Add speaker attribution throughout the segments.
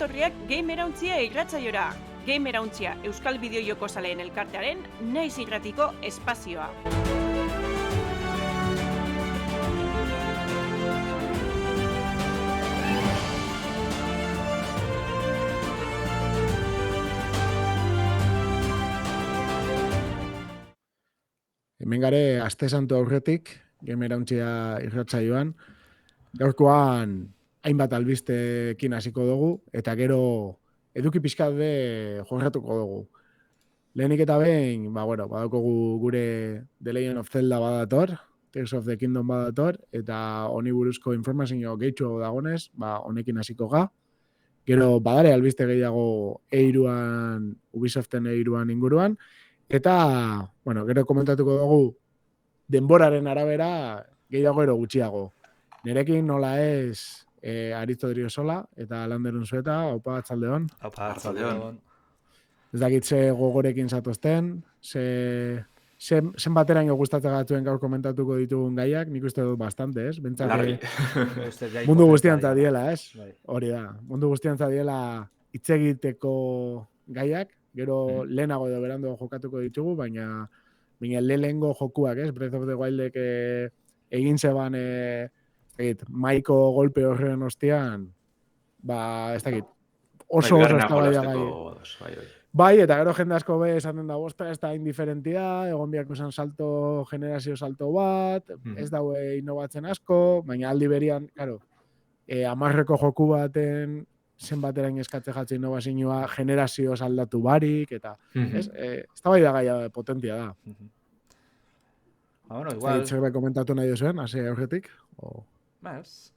Speaker 1: etorriak Gamerauntzia irratsaiora. Gamerauntzia Euskal Bideojoko Zaleen Elkartearen naiz irratiko espazioa.
Speaker 2: Hemen gare aste santu aurretik, Gamerauntzia irratsaioan, gaurkoan hainbat albistekin hasiko dugu, eta gero eduki pixkat be jorratuko dugu. Lehenik eta behin, badaukogu gure The Legend of Zelda badator, Tears of the Kingdom badator, eta honi buruzko informazio gehitxo dagonez, honekin hasiko ga. Gero badare albiste gehiago E3an, Ubisoften E3an inguruan, eta, gero komentatuko dugu denboraren arabera gehiago ero gutxiago. Nerekin nola ez Aritzo Driosola eta Landerun Zueta, opa, atzaldeon.
Speaker 3: Opa, atzaldeon.
Speaker 2: Ez dakit ze gogorekin zatozten, zen bateraino gustatzen gatuen gaur komentatuko ditugun gaiak, nik uste dut bastante, ez?
Speaker 3: Larri.
Speaker 2: Mundu guztiantza diela, ez? Hori da, mundu guztiantza diela hitz egiteko gaiak, gero lehenago edo berandu jokatuko ditugu, baina lehengo jokuak, ez? Breath of the Wildek egin zeban maiko golpe horren ostean, ez dakit, oso eztabaida gai. Bai, eta gero jende asko be esaten da, ez da indiferentia, egon biako zen generazio salto bat, ez daue innovatzen asko, baina aldi berian, claro, 10 joku baten zenbaterain eskatze jatze innovazioa generazio aldatu barik, eta ez da bai da gaia potentia da.
Speaker 3: Igual...
Speaker 2: Zerbait komentatu nahi duzuen, hasi aurretik?
Speaker 3: Mas...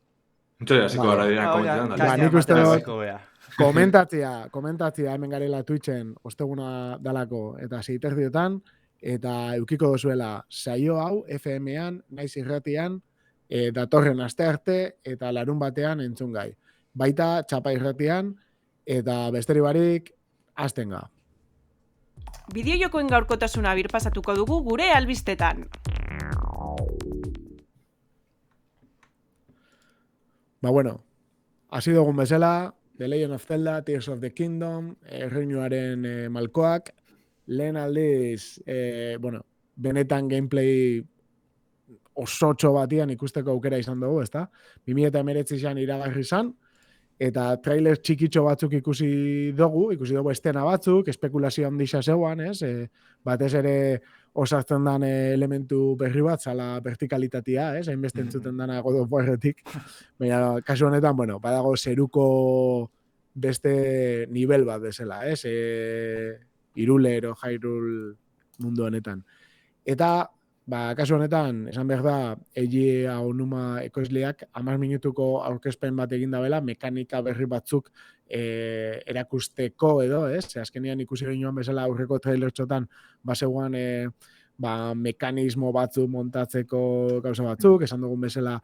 Speaker 4: Entonces, hasiko gara dira komentatu.
Speaker 2: Nik uste dut komentatzia hemen garela Twitchen osteguna dalako eta 6:30 eta eukiko dozuela saio hau FM-an, naiz irratian, datorren aste arte eta larun batean entzun gai. Baita txapa irratian eta besteri barik hasten ga.
Speaker 1: Bideojokoen gaurkotasuna birpasatuko dugu gure albistetan.
Speaker 2: Hasi dugun bezala, The Legend of Zelda, Tears of the Kingdom, erreinuaren malkoak, lehen aldiz, benetan gameplay osotxo batian ikusteko aukera izan dugu, ezta? 2019an iragarri izan, eta trailer txikitxo batzuk ikusi dugu estena batzuk, espekulazio handisa zeuan, ez? Batez ere osartzen dan elementu berri bat, zala vertikalitatea, ez? Hainbeste entzuten dana God of Warretik. Baina, kasu honetan, badago zeruko beste nivel bat bezala, ez? Irule ero Hyrule mundu honetan. Eta, kasu honetan, esan behar da, Eiji Aonuma ekoizleak 10 minutuko aurkezpen bat egin dabela, mekanika berri batzuk erakusteko edo, ez? Azkenean ikusi ginoan bezala aurreko trailer txotan, bazeguan mekanismo batzuk montatzeko gauza batzuk, esan dugun bezala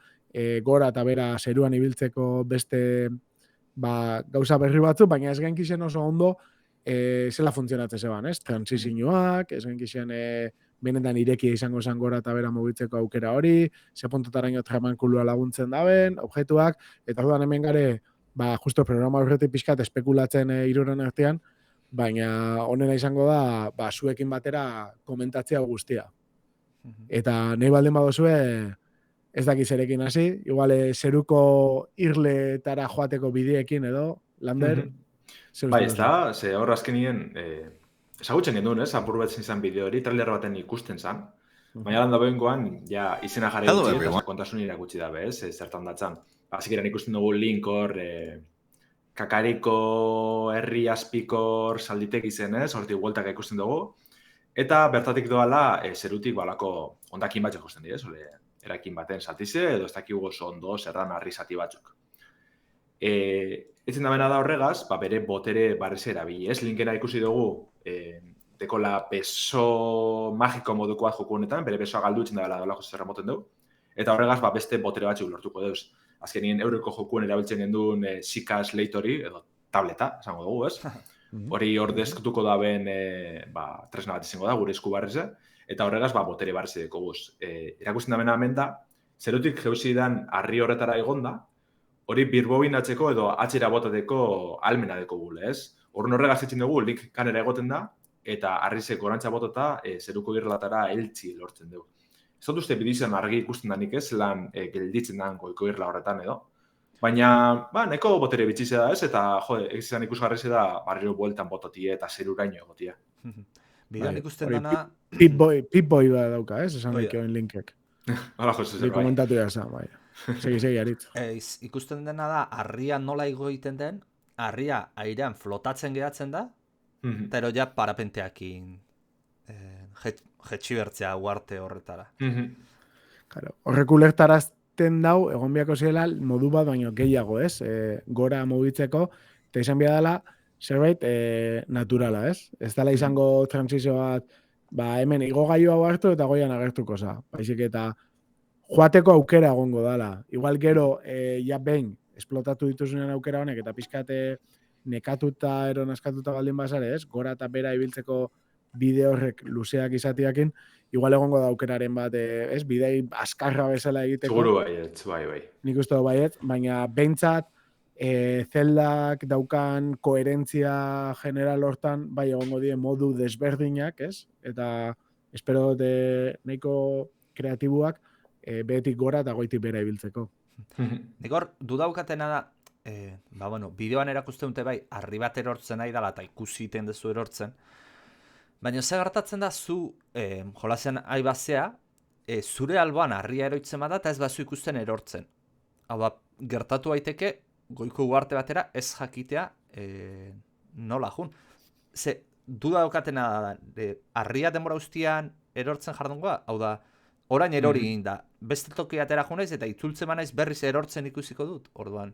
Speaker 2: gora eta bera zeruan ibiltzeko beste gauza berri batzuk, baina ez genkixen oso ondo zela funtzionatzen zeban, ez? Transizioak, ez genkixen benetan irekia izango zen gora eta bera mugitzeko aukera hori, ze puntotaraino tramankulua laguntzen daben, objektuak, eta orduan hemen gare, justo programa horretik pixkat espekulatzen hiruren artean, baina honena izango da, zuekin batera komentatzea guztia. Eta nahi baldin badozue, ez dakiz erekin hasi, igual zeruko irletara joateko bideekin edo, Lander?
Speaker 4: Bai, ez da, ze hor azkenien, ezagutzen genuen, ez, apur batzen izan bideo hori, trailer baten ikusten zan, baina landa behingoan, ja, izena jarri gutxi, eta kontasun irakutsi dabe, ez, zertan datzan. Azikeran ikusten dugu link hor, Kakariko herri azpikor salditek izen, ez, hortik bueltak ikusten dugu, eta bertatik doala, zerutik balako ondakin batzuk ikusten dira, erakin baten saltize, edo ez dakigu oso ondo zerran harri zati batzuk. Etzen dabena da horregaz, bere botere barrez erabili, ez, linkera ikusi dugu, dekola beso magiko moduko bat joku honetan, bere besoa galdutzen dabela dolako zerra moten dugu, eta horregaz, beste botere batzuk lortuko deuz. Azkenien euroko jokuen erabiltzen genduen Sikas Leitori, edo tableta, esango dugu, ez? Hori ordezkutuko daben tresna bat izango da, gure esku barrize, eta horregaz, botere barrize deko guz. Erakusten dabena hemen da, zerutik jeuzidan harri horretara egonda, hori birbobinatzeko edo atxera botateko almena deko gule, ez? Horren horregaz etxin dugu, lik kanera egoten da, eta arrizeko orantza botata zeruko irlatara heltzi lortzen dugu. Ez dut uste bidizioan argi ikusten danik ez, lan gelditzen da goiko irla horretan edo. Baina, neko botere bitxizea da ez, eta egizan ikusgarrize da barriro bueltan bototie eta zeruraino egotia.
Speaker 3: Bidean ikusten dana...
Speaker 2: Pip-boy dauka, ez? Esan daikioen linkek.
Speaker 4: Hala, Jose, zer bai.
Speaker 2: Komentatu da esan, bai. Segi, aritz.
Speaker 3: Ikusten dena da, harria nola igo egiten den, harria airean flotatzen geratzen da, eta ja parapenteakin jetxi bertzea uarte horretara.
Speaker 2: Horrek ulertarazten dau, egon biako zirela modu bat baino gehiago, ez? Gora mugitzeko, eta izan bia dela, zerbait naturala, ez? Ez dela izango transizio bat, hemen igo gaiu hau hartu eta goian agertuko za. Baizik eta joateko aukera egongo dala. Igual gero, ja behin, esplotatu dituzunean aukera honek, eta pizkate nekatuta ero naskatuta baldin bazare, ez? Gora eta bera ibiltzeko bide horrek luzeak izatiakin, igual egongo da aukeraren bat, ez? Bidei askarra bezala egiteko.
Speaker 4: Seguru baiet, bai.
Speaker 2: Nik uste du baiet, baina behintzat, zeldak daukan koherentzia general hortan, bai egongo die modu desberdinak, ez? Eta espero dute nahiko kreatibuak, behetik gora eta goitik bera ibiltzeko.
Speaker 3: Nik hor, dudaukatena da, bideoan erakusten dute bai, harri bat erortzen nahi dela eta ikusi iten dezu erortzen, baina ze gertatzen da zu jolasean aibazea, zure alboan harria eroitzen bada eta ez bazu ikusten erortzen. Hau da, gertatu daiteke goiko uarte batera ez jakitea nola jun. Ze, duda daukatena da, harria denbora guztian erortzen jardungoa, hau da, orain erori egin da, beste tokiatera jo naiz eta itzultzen banaiz berriz erortzen ikusiko dut, orduan.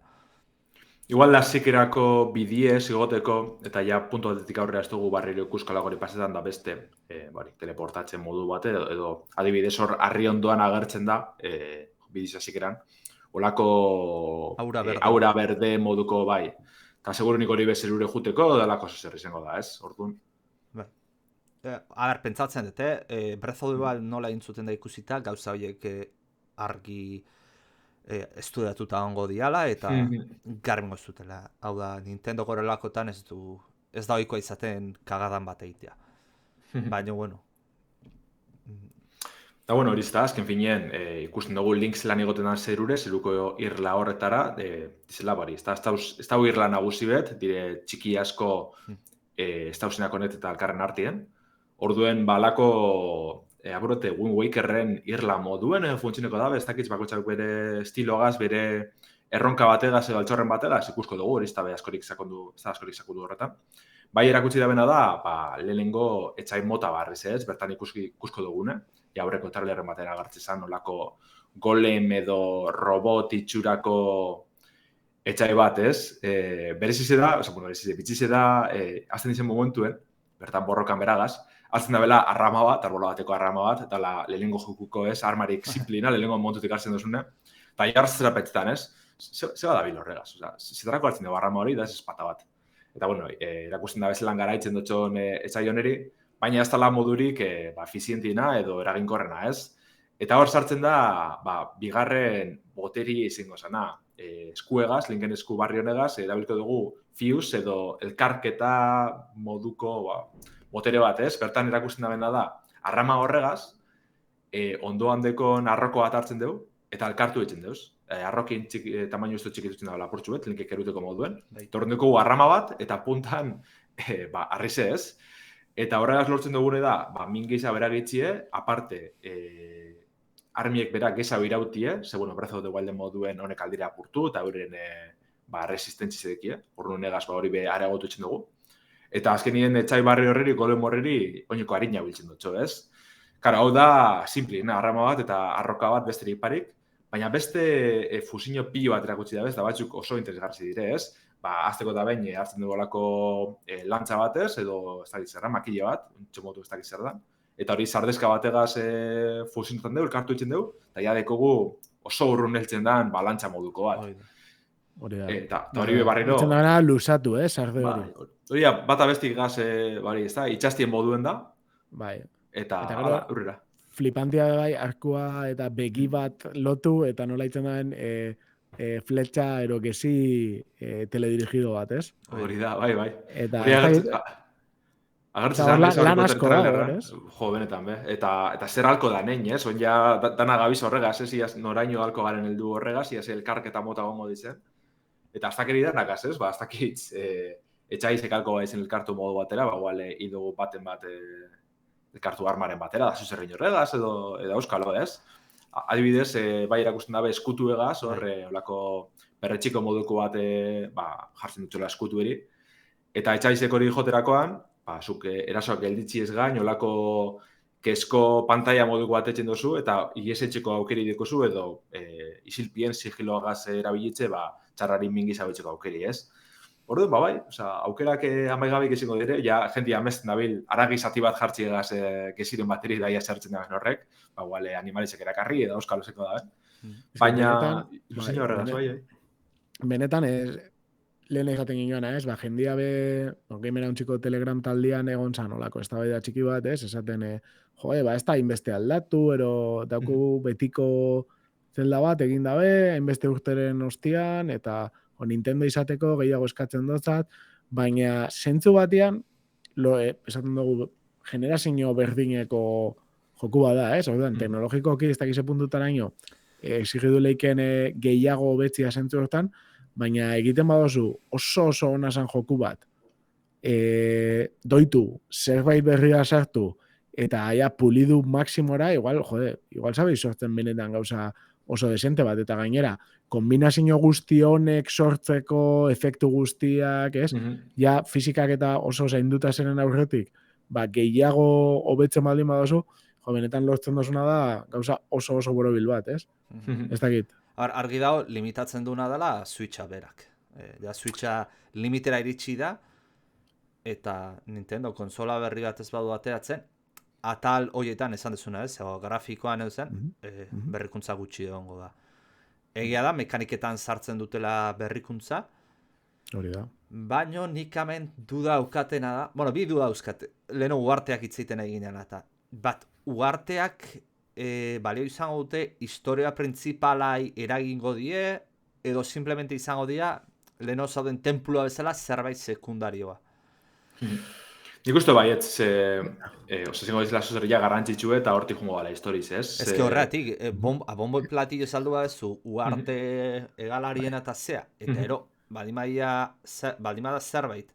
Speaker 4: Igual da zikerako bidiez igoteko, eta ja puntu batetik aurrera ez dugu barriro ikuskalagori pasetan da beste teleportatzen modu bat, edo adibidez hor harri ondoan agertzen da, bidiza zikeran, olako aura berde moduko bai. Eta segurunik hori bezerure juteko, dalako zer izango da, ez? Orduan.
Speaker 3: Pentsatzen dute, Breath of the Wild nola intzuten da ikusita, gauza horiek argi estudiatuta ongo diala, eta garbengo zutela. Hau da, Nintendo gorelakotan ez da ohikoa izaten kagadan bat egitea. Baina, bueno.
Speaker 4: Eta, bueno, hori da, azken finean, ikusten dugu links lan egoten da zerure, zeruko irla horretara, dizela bari, ez da irla nagusi bet, dire txiki asko ez dauzenak honet eta alkarren artien. Orduen, balako aburote, Wind Wakerren irla moduen funtzioneko da, ez dakitz bakoitzak bere estilogaz, bere erronka bategaz edo altxorren bategaz ikusko dugu, hori ez da askorik sakundu horretan. Bai erakutsi da bena da, lehenengo etxai mota barriz ez, bertan ikusko dugune, ja aurreko trailerren batera agertzen zen, nolako golem edo robot itxurako etxai bat ez, berezize da, bitxize da, azten dizen momentuen, bertan borrokan beragaz, altzen da bela arrama bat, arbola bateko arrama bat, eta lehenengo jokuko ez, armarik ziplina, lehenengo montutik hartzen duzune, eta jartzera petzetan ez, zeba da bil horregaz, zetarako hartzen dugu arrama hori, da ez espata bat. Eta, bueno, erakusten da bezelan garaitzen dutxon etxai honeri, baina ez tala modurik efizientina edo eraginkorrena ez. Eta hor sartzen da, bigarren boteri izango zena, eskuegaz, linken esku barri honegaz, erabilko dugu fuse edo elkarketa moduko botere bat, ez? Bertan erakusten da benda da, arrama horregaz, ondoan dekon arroko bat hartzen dugu, eta elkartu ditzen dugu. Arrokin tamaino ustu txikitutzen da lapurtxu bet, linkek eruteko moduen. Torren dugu arrama bat, eta puntan arrize ez. Eta horregaz lortzen dugune da, min gehiza beragitzie, aparte, armiek berak gehiza irautie, ze, bueno, Breath of the Wilden moduen honek aldira apurtu, eta euren resistentzi zedekie, horren negaz hori areagotu etxen dugu. Eta azkenien etxai barri horreri, golem horreri, oineko harina biltzen dutxo, ez? Kara, hau da, simpli, arrama bat eta arroka bat besterik parik, baina beste fusiño pilo bat erakutsi da bez, da batzuk oso interesgarri dire, ez? Azteko da behin hartzen dugu olako lantza batez, edo ez dakit zerra, makile bat, txomotu ez dakit zer da. Eta hori sardezka bategaz fusionatzen dugu, elkartu itzen dugu, eta ja dekogu oso urrun heltzen dan lantza moduko bat. Eta hori barriro...
Speaker 2: Itzen da lusatu, sarde hori.
Speaker 4: Hori bat abestik gaz, itxastien moduen da.
Speaker 2: Bai.
Speaker 4: Eta urrera.
Speaker 2: Flipantia bai, arkua eta begi bat lotu, eta nola itzen daen fletxa ero que sí teledirigido bat, ez?
Speaker 4: Hori da, bai.
Speaker 2: Eta
Speaker 4: Hori
Speaker 2: ez dakit,
Speaker 4: agertzen
Speaker 2: hor
Speaker 4: zan, ez?
Speaker 2: lan
Speaker 4: Harry
Speaker 2: asko
Speaker 4: Potter
Speaker 2: da,
Speaker 4: trailerra.
Speaker 2: hor, ez?
Speaker 4: Jo, benetan, be. Eta zer halko da nein, ez? On ja dana gabiz horregaz, ez? Iaz noraino halko garen heldu horregaz, iaz elkarketa mota gongo ditzen. Eta aztakeri danakaz, ez? Ba, aztakitz, etxaizek halko gaizen elkartu modu batera, ba, igual, indugu baten bat elkartu armaren batera, da zuzerrein horregaz, edo euskalo, ez? Adibidez, bai erakusten dabe eskutu egaz, hor, olako perretxiko moduko bat jartzen dutxola eskutu eri. Eta etxaizek hori joterakoan, zuk erasoak gelditzi ez gain, olako kesko pantalla moduko bat etxen dozu, eta iesetxeko aukeri dikozu, edo isilpien sigiloagaz erabilitze, txarrari mingi zabetzeko aukeri, ez? Orduan, bai, aukerak amaigabik ezingo dire, ja, jendia amesten dabil, aragi zati bat jartzi egaz geziren bateri daia sartzen da horrek, igual animalizek erakarri, edo euskaloseko da, Baina, zuzen horregaz, bai,
Speaker 2: benetan, lehen esaten ginoana, ez? Jendia be, gamera untxiko Telegram taldean egon zan, olako, ez da txiki bat, ez? Esaten, ez da inbeste aldatu, ero dauku betiko zelda bat egin dabe, inbeste urteren ostian, eta Nintendo izateko gehiago eskatzen dotzat, baina zentzu batean, esaten dugu, generazio berdineko joku bada, ez? Orduan, teknologikoki ez dakize puntutaraino, exigidu leiken gehiago betzia zentzu hortan, baina egiten badozu oso ona zan joku bat, doitu, zerbait berria sartu, eta aia pulidu maksimora, igual sabeiz sortzen benetan gauza oso desente bat, eta gainera, kombinazio guzti honek sortzeko efektu guztiak, ez? Ja, fizikak eta oso zainduta zenen aurretik, gehiago hobetzen baldin badozu, benetan lortzen dozuna da gauza oso borobil bat, ez? Ez dakit.
Speaker 3: Argi dago, limitatzen duena dela Switcha berak. Switcha limitera iritsi da, eta Nintendo konsola berri bat ez badu ateratzen, atal horietan esan dezuna, ez? Grafikoan eusen, berrikuntza gutxi egongo da. Egia da, mekaniketan sartzen dutela berrikuntza.
Speaker 2: Hori da.
Speaker 3: Baina nik hemen duda aukatena da. Bueno, bi duda aukate. Leheno uarteak itzeiten eginean eta. Bat, uarteak balio izango dute historia printzipalai eragingo die, edo simplemente izango dira leheno zauden tenplua bezala zerbait sekundarioa.
Speaker 4: Nik uste baiet, zingo dizela zuzerria garrantzitsu eta hortik jungo gala historiz, ez?
Speaker 3: Ez que horretik, abomboi platillo saldu badezu, uarte egalarien eta zea, eta ero, baldimada zerbait,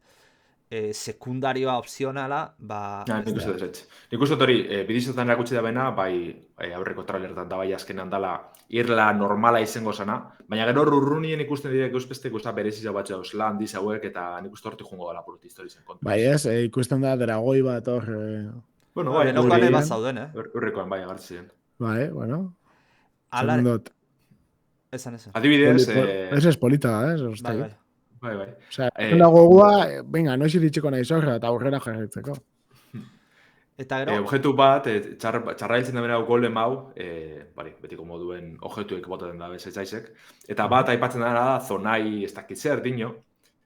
Speaker 3: sekundarioa opzionala,
Speaker 4: Nik uste dut. Nik uste hori, bidizotan erakutsi da bena, bai aurreko trailertan da bai azkenan dala irla normala izango zana, baina gero urrunien ikusten direk euspeste ikusta bereziza batzu dauz, lan diz hauek, eta nik uste hortik jungo gala purut historizen kontu.
Speaker 2: Bai ez, ikusten da dragoi bat hor...
Speaker 4: Bueno, bai,
Speaker 3: enokoan eba zauden,
Speaker 4: Urrekoan bai agartzen.
Speaker 2: Bai, bueno.
Speaker 3: Segundot. Esan.
Speaker 4: Adibidez...
Speaker 2: Ez polita da, ez?
Speaker 4: Bai.
Speaker 2: Osea, gogua, venga, noiz iritsiko nahi zorra eta aurrera jarraitzeko.
Speaker 3: Eta gero?
Speaker 4: Objetu bat, txarra hiltzen da bera golem hau, betiko moduen objetuek botaten da bezetzaizek, eta bat aipatzen da zonai ez dakitzer dino,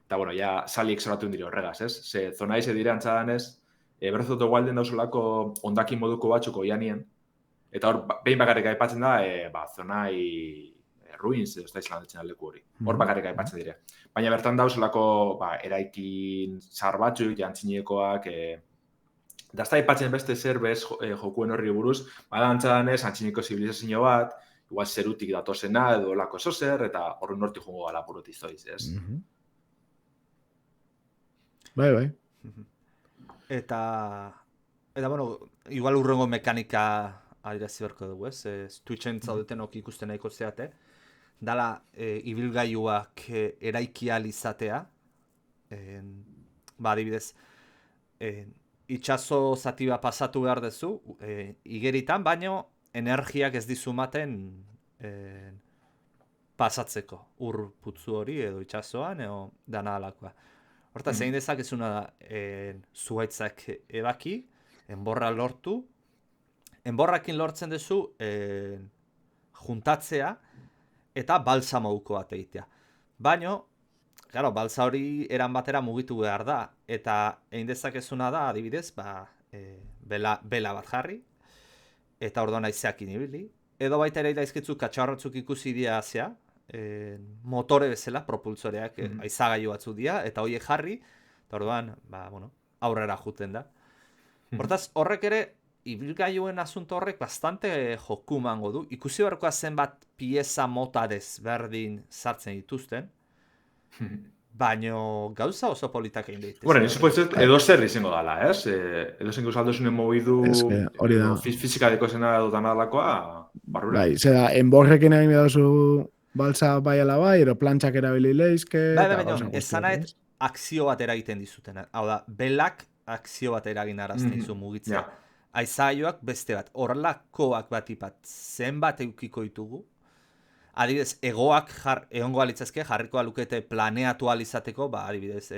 Speaker 4: eta bueno, ja saliek zoratun dire horregaz, ez? Ze zonai ze dire antzadan ez, berzoto gualden dauzolako ondakin moduko batzuko janien, eta hor, behin bakarrik aipatzen da, zonai... ruins, ez da izan aldetzen aldeku hori. Hor bakarrik aipatzen dire. Baina bertan dauzolako eraikin zar batzuk, jantziniekoak, da ez da aipatzen beste zer bez jokuen horri buruz, bada antzadan ez, antziniko zibilizazio bat, igual zerutik datozena edo lako esozer, eta horren norti jungo gala purut iztoiz, ez?
Speaker 2: Bai.
Speaker 3: Eta, bueno, igual urrengo mekanika adirazi berko dugu, ez? Twitchen zaudetenok ikusten nahiko zeate, dala ibilgailuak eraiki ahal izatea, adibidez, itxaso zati bat pasatu behar duzu, igeritan, baino energiak ez dizumaten pasatzeko, ur putzu hori edo itxasoan, edo dana alakoa. Hortaz, egin dezakezuna da, zuhaitzak ebaki, enborra lortu, enborrakin lortzen duzu juntatzea, eta balsa moduko bat egitea. Baina, claro, balsa hori eran batera mugitu behar da, eta egin dezakezuna da, adibidez, bela bat jarri, eta orduan aizeakin ibili, edo baita ere daizkitzu katxarrotzuk ikusi dira azea, motore bezala, propulsoreak, aizagailu batzu dira, eta horiek jarri, eta orduan, aurrera juten da. Hortaz, horrek ere, ibilgailuen asunto horrek bastante joku mango du. Ikusi beharkoa zenbat pieza mota desberdin sartzen dituzten, baino gauza oso politak egin daitezke.
Speaker 4: Bueno, eso puede ser edo zer izango dala, ez? Edo zen gauza aldozunen mobidu fizika deko zena edo danalakoa, barrura.
Speaker 2: Bai, zera, enborrekin egin bedozu balsa bai ala bai, ero plantxak erabili leizke...
Speaker 3: Baina, esan nahet akzio bat eragiten dizuten. Hau da, belak akzio bat eragin arazten dizu mugitzea. Aizaioak beste bat, horrelakoak batipat zenbat eukiko ditugu. Adibidez, egoak egongo alitzazke, jarriko alukete planeatu alizateko, adibidez,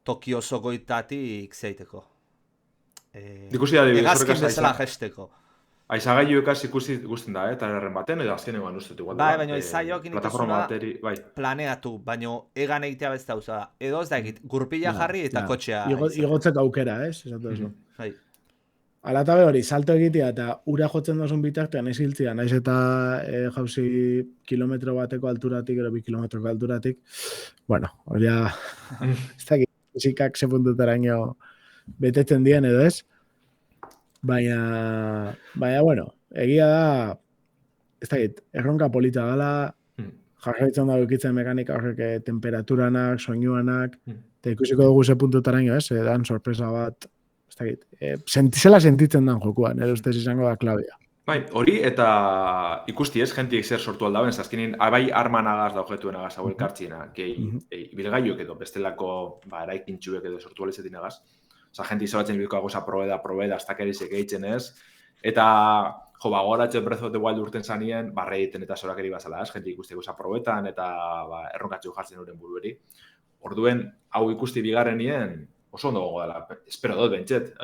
Speaker 3: Tokio zogoitatik zeiteko. Egazkin bezala gesteko.
Speaker 4: Aizagailuekaz ikusi guztien da, eta erren baten, edo azken egon ustut igual.
Speaker 3: Bai, baina aizaioak inituzuna planeatu, baina egan egitea bezta uza da. Edo ez da egit, gurpila jarri eta kotxea.
Speaker 2: Igotzeko aukera, ez? Esatu eso.
Speaker 3: Bai.
Speaker 2: Alatabe hori, salto egitea eta ura jotzen dozun bitartean ez hiltzia, naiz eta jauzi kilometro bateko alturatik, ero 2 kilometroko alturatik. Bueno, hori ez da fizikak ze puntutaraino betetzen dien edo ez. Baina, bueno, egia da, ez da erronka polita gala, jarraitzen da dukitzen mekanika horrek temperaturanak, soinuanak, eta ikusiko dugu ze puntutaraino ez, dan sorpresa bat, zela sentitzen dan jokuan, ero ustez izango da klabea.
Speaker 4: Bai, hori eta ikusti ez, jentiek zer sortu aldaben, zazkenin, bai armanagaz da objetuen agaz hau elkartziena, bilgaiok edo bestelako eraikintxuek edo sortu alizetin agaz. Osa, jenti izabatzen bilko agoza probeda, hasta kerizek eitzen ez, eta goratzen Breath of the Wild urten zanien, barreiten eta zorakeri bazala ez, jenti ikusti goza probetan eta erronkatxu jartzen uren burueri. Orduen, hau ikusti bigarrenien, oso ondo gogo dela, espero dut bentset,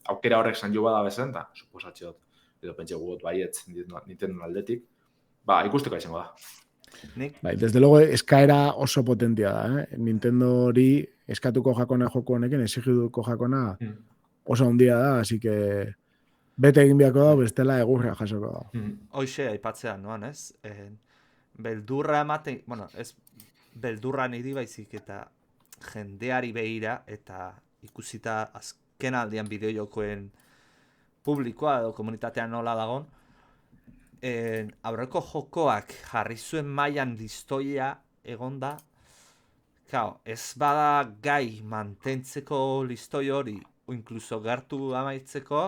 Speaker 4: aukera horrek zan jo bada bezen, eta suposatxe dut, edo pentsa gugot baietz Nintendo aldetik, ikusteko izango da.
Speaker 2: Bai, desde luego eskaera oso potentia da, Nintendo hori eskatuko jakona joko honekin, exigiduko jakona oso handia da, así que bete egin biako da, bestela egurra jasoko da.
Speaker 3: Hoxe, aipatzea noan, ez? Beldurra ematen, bueno, ez beldurra niri baizik eta jendeari behira eta ikusita azken aldian bideojokoen publikoa edo komunitatean nola dagon, aurreko jokoak jarri zuen mailan listoia egonda, ez bada gai mantentzeko listoi hori, o inkluso gertu amaitzeko,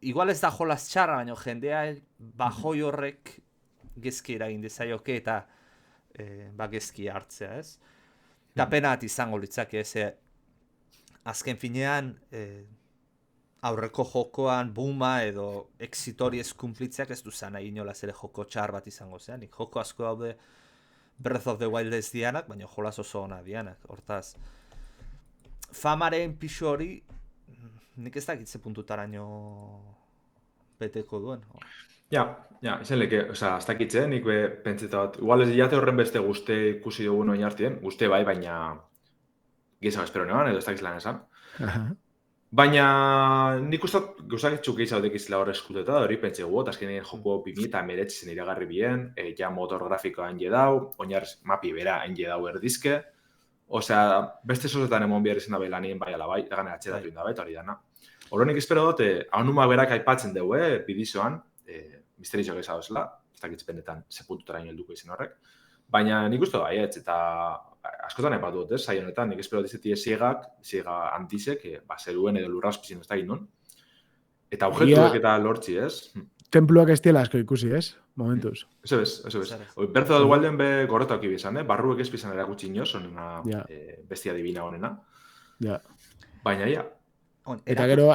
Speaker 3: igual ez da jolaz txarra, baina jendea bajoi horrek gezki eragin dezaioke eta gezki hartzea, ez? Eta pena bat izango litzake, azken finean, aurreko jokoan booma edo exitori ez kumplitzeak ez duzana inolaz ere joko txar bat izango zean. Nik joko asko daude Breath of the Wild ez dianak, baina jolaz oso ona dianak. Hortaz, famaren pixu hori, nik ez dakitze puntutaraino beteko duen.
Speaker 4: Ja, izan leke, ez dakitze, nik pentseta bat, igual ez jate horren beste guzte ikusi dugun oin hartien, guzte bai, baina gehiago espero neban, edo ez dakiz lan esan. Baina nik ustat gauzak txuke izaudek izela hor eskuteta, hori pentsa guot, azkenean joko 2019 zen iragarri bien, ja motor grafikoa henge dau, oinarrez mapi bera henge dau erdizke, osea, beste sozetan emon behar izan da belanien bai ala bai, egan atxedatu inda eta hori dana. Horro nik espero dut, haunuma berak aipatzen dugu, bidizoan, misterizioak ez dauzela, ez dakitz benetan ze puntutaraino helduko izan horrek, baina nik uste baietz, eta askotan epatu dut, zai honetan, nik espero dizeti Sega antizek, zeruen edo lurraspizien ez da non. Eta objetuek eta lortzi, ez?
Speaker 2: Templuak ez diela asko ikusi, ez? Momentuz.
Speaker 4: Eso bez. Bertho dut gualden be gorretak ibizan, barruek ez bizan erakutsi inoz, honena bestia divina honena. Baina, ja.
Speaker 2: Eta gero,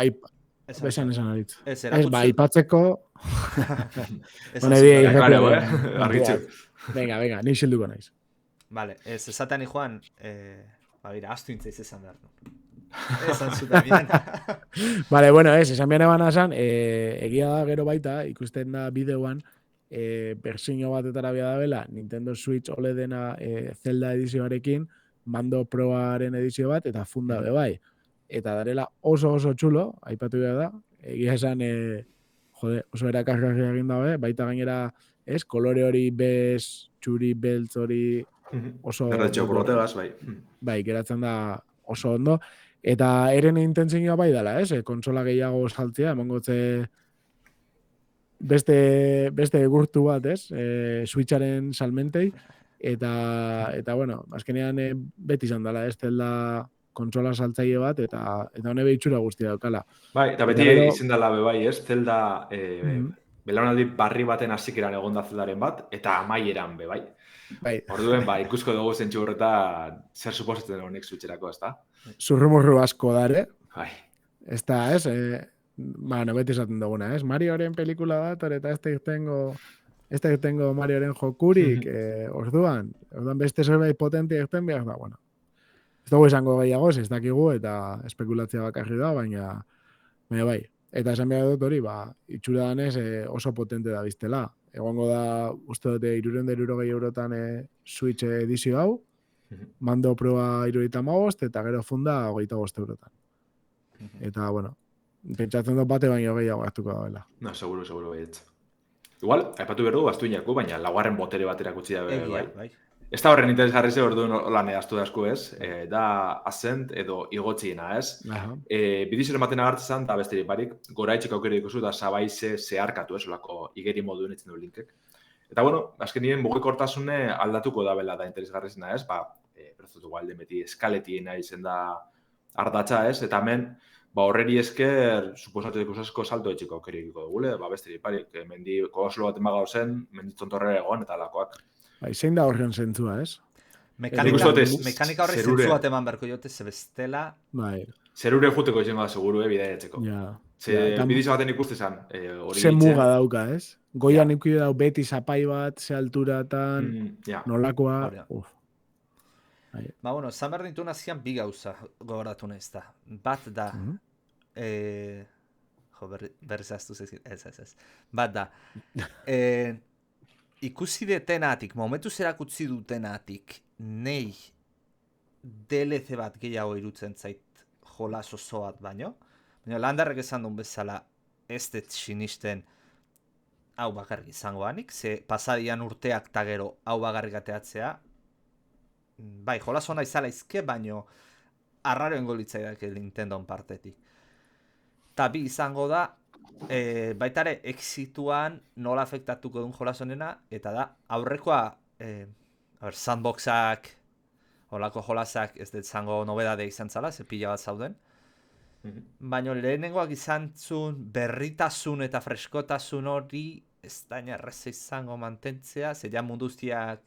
Speaker 2: besan esan aritz. Ez, aipatzeko...
Speaker 4: Argitzu.
Speaker 2: Venga, ni xilduko naiz.
Speaker 3: Vale, ez esaten joan, astu intzaiz esan behar. Esan zuten bien.
Speaker 2: Vale, bueno, esan behar eban esan, egia da gero baita, ikusten da bideoan, bersiño batetara bia da bela, Nintendo Switch OLEDena Zelda edizioarekin, Mando Proaren edizio bat, eta funda be bai. Eta darela oso txulo, aipatu behar da, egia esan, oso erakargarria egin dabe, baita gainera ez? Kolore hori bez, txuri, beltz hori oso...
Speaker 4: Erretxo protegaz, bai.
Speaker 2: Bai, geratzen da oso ondo. Eta eren intentzioa bai dela, ez? Kontsola gehiago saltzea, emongotze beste gurtu bat, ez? Switcharen salmentei. Eta bueno, azkenean beti izan dela, ez? Zelda kontsola saltzaile bat, eta hone behitxura guztia daukala.
Speaker 4: Bai, eta beti izin dela bai, ez? Zelda belaunaldi barri baten hasikeran egonda Zeldaren bat, eta amaieran be, bai. Orduen, ikusko dugu zentsu horretan zer suposatzen honek Switcherako, ez da?
Speaker 2: Zurrumurru asko dare.
Speaker 4: Bai.
Speaker 2: Ez da, ez? Bueno, beti esaten duguna, ez? Marioren pelikula bat, eta ez tengo Marioren jokurik, orduan beste zerbait potentia egiten behar da, bueno. Ez dugu esango gehiago, ez dakigu, eta espekulatzea bakarri da, baina bai. Eta esan behar dut hori, itxura danez oso potente da biztela. Egongo da, uste dute, 360 eurotan Switch edizio hau, mando proba 75, eta gero funda 25 eurotan. Eta, bueno, pentsatzen dut bate baino gehiago hartuko da bela.
Speaker 4: No, seguro baietz. Igual, aipatu behar du, bastuinako, baina laugarren botere bat erakutsi da bai. Ez da horren interesgarri ze orduan lan edaztu dazku ez, da Ascent edo igotziena ez. Bidizoren baten agartzen da besterik barik, gora itxeko aukera ikusu da sabaize zeharkatu ez, olako igeri moduen etzen du linkek. Eta bueno, azken nien mugikortasune aldatuko da bela da interesgarrizena ez, berzotu gualde beti eskaletiena izen da ardatza ez, eta hemen horreri esker suposatu ikusazko salto etxiko aukera ikiko dugule, besterik barik, mendiko oslo bat emaga zen, menditzontorrera egon eta lakoak.
Speaker 2: Zein da horren zentzua, ez?
Speaker 3: Mekanika horre zentzua bat eman berko jote, zebestela...
Speaker 4: Zerure juteko izango da seguru, bidea etxeko. Bidizo baten ikuste zan.
Speaker 2: Ze muga dauka, ez? Goian ikuide dau beti zapai bat, ze alturatan, nolakoa...
Speaker 3: bueno, zan behar dintu nazian bi gauza gogoratu nahiz da. Bat da... berriz aztu zezkin, ez. Bat da... Ikusi detenatik, momentu zerak utzi dutenatik, nei DLC bat gehiago irutzen zait jolas oso bat baino. Baina Landarrek esan duen bezala ez dut sinisten hau bakarrik izango anik, ze pasadian urteak ta gero hau bakarrik ateatzea. Bai, jolas hona izala izke, baino arraroen golitzaidak Nintendon partetik. Ta bi izango da, baitare exituan nola afektatuko duen jolas honena, eta da, aurrekoa sandboxak, holako jolasak ez dut zango nobedade izan zala, ze pila bat zauden. Baina lehenengoak izan zuen berritasun eta freskotasun hori ez da erreza izango mantentzea, ze ja munduztiak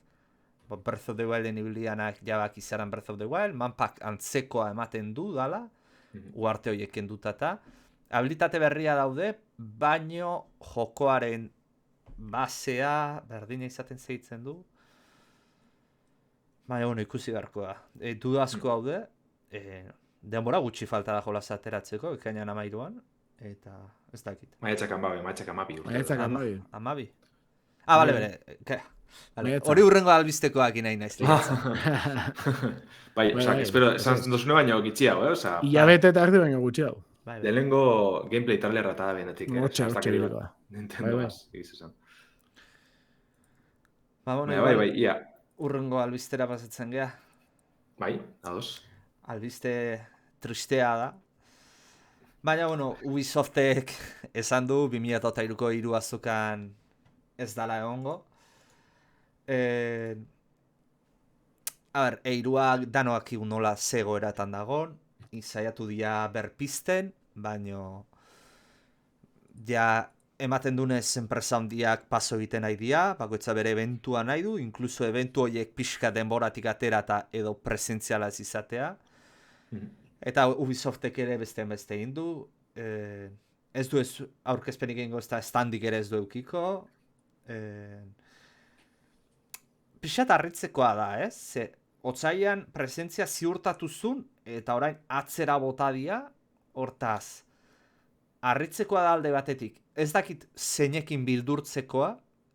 Speaker 3: Breath of the Wilden ibilianak jabak izaran Breath of the Wild, manpak antzekoa ematen du dala, uarte horiek endutata. Habilitate berria daude, baino jokoaren basea berdina izaten zeitzen du. Baina, ikusi beharko da. Dudazko daude, denbora gutxi falta da jolaz ateratzeko, ekainan 13an, eta ez dakit.
Speaker 4: Maiatzak amabi.
Speaker 2: Maiatzak amabi.
Speaker 3: Amabi? Bale, bere. Hori urrengo albiztekoak inahi naiz.
Speaker 4: Bai, espero, esan dozune baino gitxiago,
Speaker 2: Ilabete eta ardi baino gutxiago.
Speaker 4: Lehenengo gameplay trailerra eta da benetik.
Speaker 2: Hotxa biloa.
Speaker 4: Nintendoaz, egizu
Speaker 3: Bai, ia. Urrengo albistera pasatzen geha.
Speaker 4: Bai, ados.
Speaker 3: Albiste tristea da. Baina, Ubisoftek esan du 2003ko 3 azokan ez dala egongo. Eiruak danoak nola zegoeratan dagon, izaiatu dira berpisten, baino ja ematen dunez enpresa handiak paso egiten nahi dira, bakoitza bere eventua nahi du, inkluso eventu horiek pixka denboratik atera eta edo presentzialaz izatea. Eta Ubisoftek ere beste egin du, ez du aurkezpenik egingo ez da standik ere ez du eukiko. Pixat harritzekoa da, ez? Ze, otsaian presentzia ziurtatu zuen, eta orain atzera botadia, hortaz. Harritzekoa da alde batetik, ez dakit zeinekin bildurtzekoa,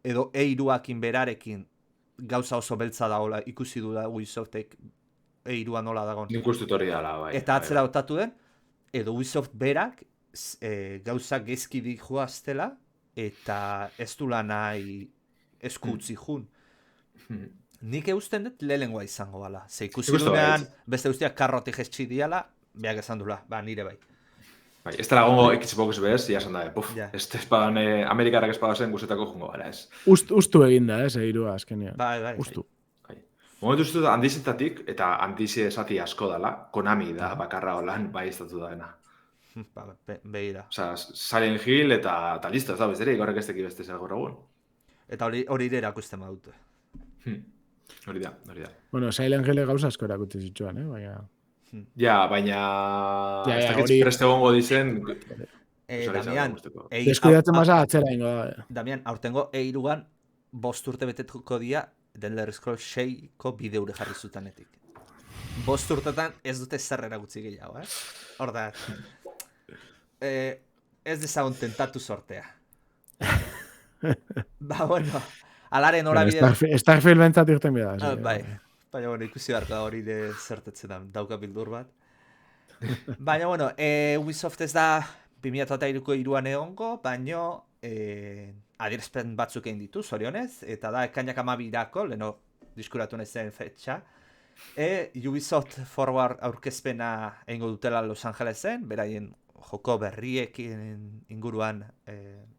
Speaker 3: edo eiruakin berarekin gauza oso beltza dagoela ikusi du da Ubisoftek eirua nola dagoen.
Speaker 4: Nik ustut hori dala, bai.
Speaker 3: Eta atzera botatu den, edo Ubisoft berak gauza gezki dijoaztela, eta ez du nahi eskutzi jun. Nik eusten dut lehengoa izango bala. Ze ikusi
Speaker 4: Ikusten
Speaker 3: dunean,
Speaker 4: baietz.
Speaker 3: beste guztiak karroti jetxi diala, beak esan dula, nire bai.
Speaker 4: Bai, ez dela gongo Xbox bez, ja esan da,
Speaker 3: Ja.
Speaker 4: ez espadan, Amerikarrak espada zen guzetako jungo gara, ez.
Speaker 2: Ustu eginda, Seirua azkenean.
Speaker 3: Bai.
Speaker 2: Ustu.
Speaker 4: Momentu uste dut handizetatik, eta handizi esati asko dela, Konami da bakarra holan bai estatu daena.
Speaker 3: Begira.
Speaker 4: Osa, Silent Hill eta listo, ez da bezderik, horrek ez teki beste zer gaur egun.
Speaker 3: Eta hori ere erakusten badute.
Speaker 4: Hori da.
Speaker 2: Bueno, Silent Hill gauza asko erakutsi zituen, baina...
Speaker 4: Ja, baina...
Speaker 2: Ja,
Speaker 4: ez dakit
Speaker 2: hori-
Speaker 4: preste gongo dizen...
Speaker 3: Damian,
Speaker 2: Deskuidatzen masa atzera ingo da.
Speaker 3: Damian, aurtengo eirugan 5 urte betetuko dia The Elder Scrolls 6ko bideure jarri zutanetik. 5 urtetan ez dute zer erakutsi gehiago, Hor da. Ez dezagun tentatu sortea. Bueno, alaren norabide...
Speaker 2: Starfield bentsat irten bida.
Speaker 3: Bai, baina bueno, ikusi beharko hori de zertetzen da, dauka bildur bat. Baina bueno, Ubisoft ez da 2003ko iruan egongo, baina adierazpen batzuk egin ditu, zorionez, eta da ekainak 12irako, leheno diskuratu nezen fetxa. Ubisoft Forward aurkezpena egingo dutela Los Angelesen, beraien joko berriekin inguruan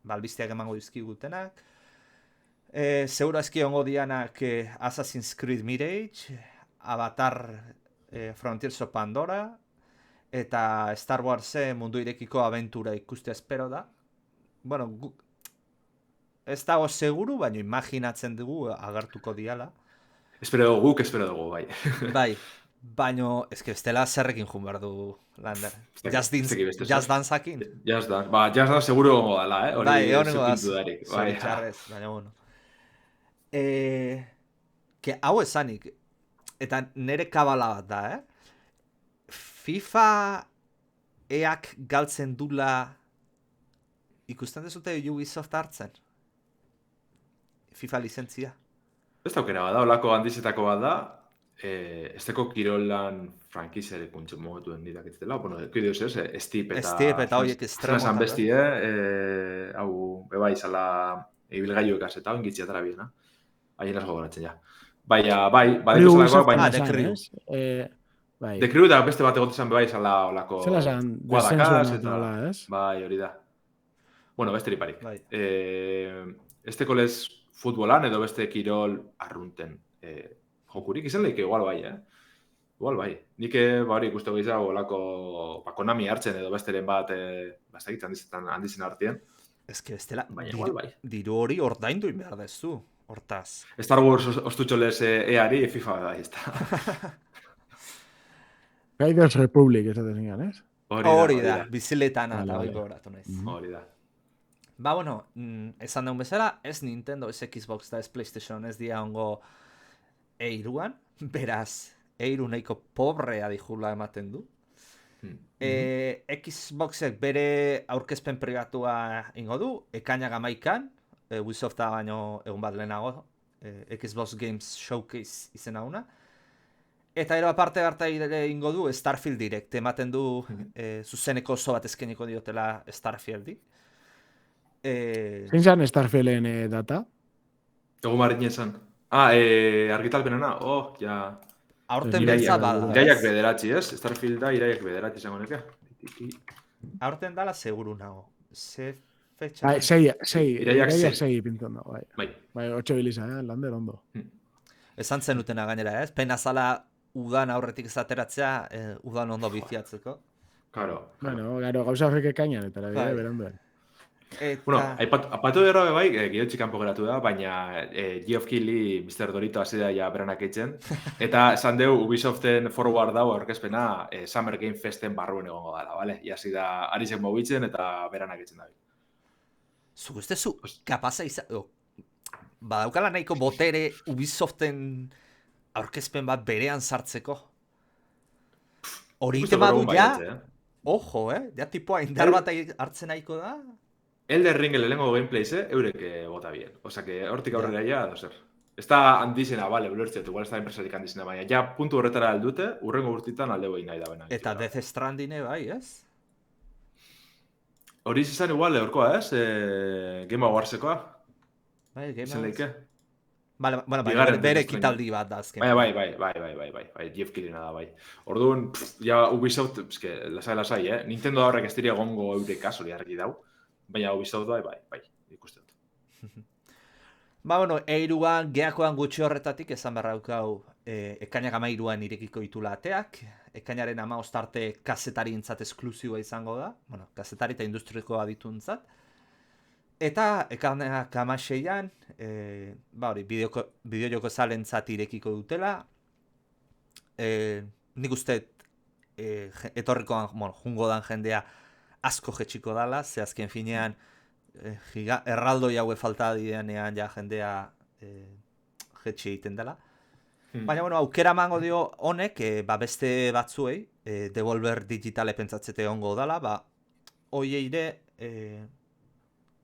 Speaker 3: albisteak emango dizkigutenak. Seguro eski ongo dianak Assassin's Creed Mirage, Avatar Frontiers of Pandora, eta Star Warsen mundu irekiko abentura ikustea espero da. Bueno, ez dago seguru, baina imaginatzen dugu agertuko diala.
Speaker 4: Guk espero dugu, bai.
Speaker 3: Bai, baina eske bestela zerrekin jun behar du Lander. Jazz danzakin?
Speaker 4: Jazz dance, jazz dance seguro gongo dala, hori
Speaker 3: bai, honengo da,
Speaker 4: zukintudarik.
Speaker 3: zoritxarrez, baina bueno. Hau esanik, eta nire kabala bat da, FIFA eak galtzen dula ikusten dezute Ubisoft hartzen? FIFA lizentzia?
Speaker 4: Ez daukera bada, olako handizetako bada, esteko kirolan frankiziare kuntxe mogotuen didakitzela, bueno, kideoz ez, Steep
Speaker 3: eta horiek estremo.
Speaker 4: Fransan besti, hau, beba izala ibilgailu ekaz eta ongitzi atara biena. Haien asko goratzen ja. Baina, badeko zelakoak, baina...
Speaker 3: The Crew.
Speaker 2: The
Speaker 4: Crew eta beste bat egotezan beba izala olako...
Speaker 2: Zela zan,
Speaker 4: Guadakaz eta...
Speaker 2: ez?
Speaker 4: Bai, hori da. Bueno, beste riparik.
Speaker 3: Bai.
Speaker 4: Esteko lez futbolan edo beste kirol arrunten jokurik izan lehike igual bai, Igual bai. Nik hori ikusteko izan olako Konami hartzen edo besteren bat bastakitzen handizen hartien.
Speaker 3: Ez que bestela,
Speaker 4: igual bai.
Speaker 3: Diru hori ordaindu behar dezu, hortaz.
Speaker 4: Star Wars ostutxolez EAri FIFA bai, ez da.
Speaker 2: Raiders Republic esaten zingan, ez?
Speaker 3: Hori da, biziletan eta hori goratu nahiz.
Speaker 4: Hori da.
Speaker 3: Ba, bueno, esan daun bezala, ez Nintendo, ez Xbox da, ez PlayStation, ez dia ongo eiruan, beraz, eiru nahiko pobrea dijula ematen du. Xboxek bere aurkezpen pribatua ingo du, ekainak 11an, Ubisofta baino egun bat lehenago, Xbox Games Showcase izena una. Eta ero aparte harta ingo du Starfield Direct, ematen du zuzeneko oso bat eskeniko diotela Starfieldi.
Speaker 2: Zein zan Starfielden data?
Speaker 4: Egun marinen zan. Argitalpenena, ja...
Speaker 3: Aurten bentsa bada.
Speaker 4: Iraiak bederatzi, ez? Starfield da iraiak bederatzi izango neke.
Speaker 3: Aurten dala seguru nago. Ze fetxa?
Speaker 2: Iraiak sei pinton dago, bai. Bai, 8 biliza, Lander ondo.
Speaker 3: Esan zenutena gainera, ez? Pena zala udan aurretik izateratzea, udan ondo biziatzeko.
Speaker 4: Claro.
Speaker 2: Bueno, gauza horrek ekainan, eta beranduan.
Speaker 4: Bueno, apatu derra bai, gidotxik kanpo geratu da, baina Geoff Keighley, Mr. Dorito hasi da ja beranak eitzen. Eta esan deu Ubisoften forward dago aurkezpena Summer Game Festen barruen egongo dela, bale? Iasi da, ari zen mobitzen eta beranak eitzen da.
Speaker 3: Zu guztezu, kapaza izan... Badaukala nahiko botere Ubisoften aurkezpen bat berean sartzeko. Hori ite badu ja... Ojo, ja tipoa indar bat hartzen nahiko da...
Speaker 4: Elder Ring lehengo gameplays, eurek bota bien. Osa, que hortik aurrera ja, dozer. Ez da handizena, bale, ulertziat, igual ez da enpresarik handizena, baina ja puntu horretara aldute, urrengo urtitan alde behin nahi da bena.
Speaker 3: Eta Death Stranding bai, ez?
Speaker 4: Hori izan igual, horkoa, ez? Game Awards-ekoa.
Speaker 3: Bai, Game
Speaker 4: Awards.
Speaker 3: Bueno,
Speaker 4: Bigarren
Speaker 3: bere
Speaker 4: Death
Speaker 3: ekitaldi bat da azken.
Speaker 4: Bai, Jeff Keighleyna da, bai. Orduan, ja Ubisoft, lasai, Nintendo horrek ez dira egongo eurek hori argi dau, baina Ubisoft bai, ikusten dut.
Speaker 3: E3an, geakoan gutxi horretatik, esan beharra daukau, ekainak 13an irekiko ditula ateak, ekainaren 15 arte kazetarientzat esklusiboa izango da, kazetari eta industrikoa dituntzat, eta ekainak 16an, bideojoko zalentzat irekiko dutela, nik uste etorrikoan, jungo dan jendea asko jetxiko dala, ze azken finean, erraldoi haue falta didenean ja jendea jetxi egiten dela. Baina, aukera emango dio honek, beste batzuei, Devolver Digitale pentsatzete ongo dala, hoieire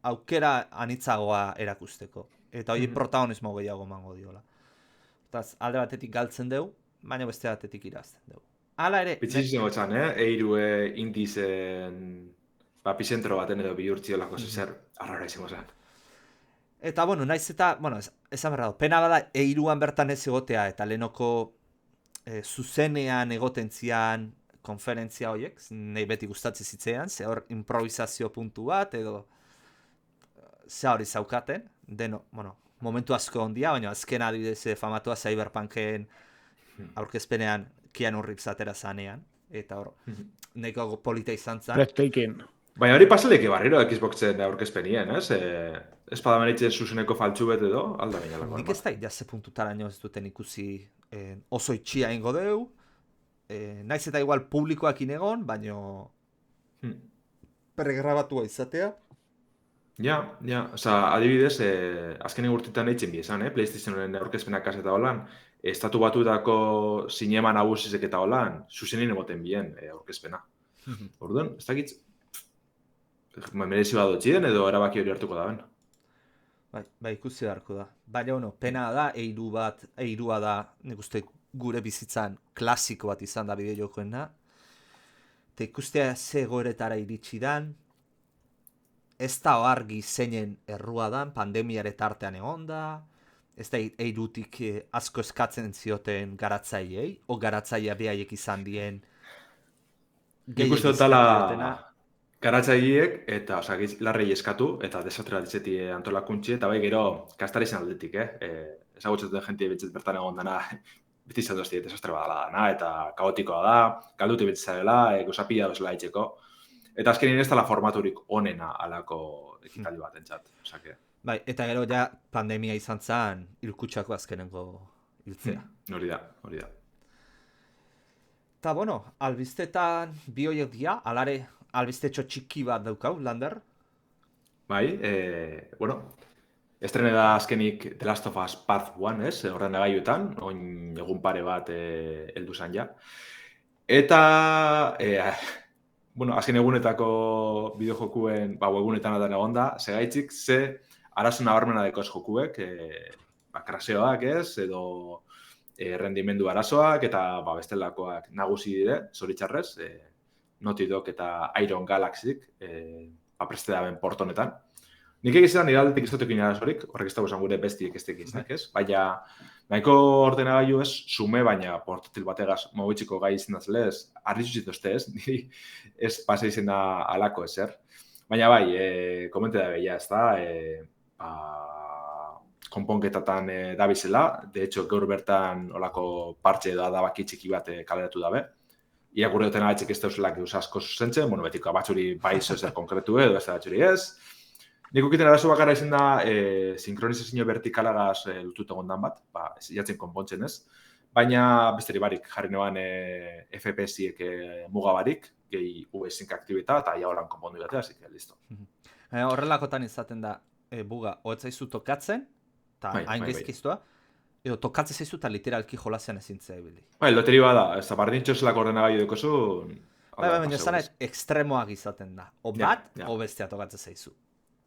Speaker 3: aukera anitzagoa erakusteko. Eta hoi protagonismo gehiago emango diola. Eta alde batetik galtzen deu, baina beste batetik irazten deu. Hala ere...
Speaker 4: Pitzizien gotzan, Eiru indizen... Epizentro baten edo bihurtziolako zer arrara izango zen.
Speaker 3: Eta, naiz eta, esan berra du, pena bada E3an bertan ez egotea, eta lehenoko zuzenean egoten zian konferentzia horiek, nahi beti gustatzen zitzean, ze hor improvisazio puntu bat, edo ze hori zaukaten, momentu asko ondia, baina azken adibidez famatua Cyberpunken aurkezpenean Keanu Reeves atera zanean, eta hor, nahiko polita izan zen.
Speaker 2: Breathtaking.
Speaker 4: Baina hori pasaleke barriro Xboxen aurkezpenien, ez? Espada meritzen zuzeneko faltsu bet edo, alda baina lako.
Speaker 3: Nik ez da, jaze puntutaraino ez duten ikusi oso itxia ingo deu, naiz eta igual publikoak inegon, baina pregrabatua izatea.
Speaker 4: Ja, adibidez, azkenen urtetan eitzen bizan, PlayStationen aurkezpenak kaseta holan, estatu batutako zinema nagusizek eta holan, zuzenin egoten bien aurkezpena. Orduan, ez dakitz, merezi badotxien edo erabaki hori hartuko da ben.
Speaker 3: Bai, ikusi beharko da. Baina, pena da, eirua da, nik uste gure bizitzan klasiko bat izan da bideojokoena. Eta ikustea ze goeretara iritsi dan, ez da argi zeinen errua dan, pandemiare tartean egon da, ez da eirutik asko eskatzen zioten garatzaileei, o garatzailea behaiek izan dien
Speaker 4: nik uste dutala garatzaileek eta larrei eskatu eta desastre bat itzeti antolakuntzi eta bai gero kastari izan aldetik, ezagutzen duten jentia betzet bertan egon dana beti izan duzti desastre bat dana eta kaotikoa da, galduti betzizarela, gozapila dozela itxeko. Eta azkenin ez dela formaturik onena alako ekitaldi bat entzat.
Speaker 3: Bai, eta gero ja pandemia izan zen hilkutsako azkenengo hiltzea.
Speaker 4: Hori da.
Speaker 3: Eta, albiztetan bi horiek dira, alare albistetxo txiki bat daukau, Lander?
Speaker 4: Bai, estrene da azkenik The Last of Us Part 1, ez? Horren egaiuetan, oin egun pare bat heldu zan ja. Eta, azken egunetako bideojokuen, egunetan atan egon da, segaitzik, ze arazo nabarmena dekoz jokuek, kraseoak ez, edo rendimendu arazoak, eta bestelakoak nagusi dire, zoritxarrez, Naughty Dog eta Iron Galaxyk preste daben portonetan. Nik egizan iraldetik izotekin arazorik, horrek ez dago esan gure bestiek ez tekiznak, ez? Baina, nahiko ordenagailu ez, sume, baina portatil bategaz mobitziko gai izan dazlez, arrizuzit dozte ez, niri ez pasa izena alako ezer. Baina bai, komente da behia ez da, konponketatan dabizela, de hecho, gaur bertan olako partxe da dabaki txiki bat kaleratu dabe. Irakurri duten agatxik ez dauzulak eus asko zuzentzen, betiko abatzuri bai zer konkretu edo ez da batxuri ez. Nik ukiten arazo bakarra izan da sinkronizazio vertikalagaz lutut egondan bat, jatzen konpontzen ez. Baina besteri barik jarri neban FPS-iek mugabarik, gehi V-Sync aktibita eta ja horan konpondu batea, así que listo.
Speaker 3: Horrelakotan izaten da, buga, hoetzaizu tokatzen, eta hain gaizkiztua, edo tokatzen zaizu eta literalki jolazean ezintzea ebili.
Speaker 4: Loteri bada, ez da bardintxo zelako ordenagailu dekozu...
Speaker 3: Baina esan ekstremoak izaten da. O bat, o bestea tokatzen zaizu.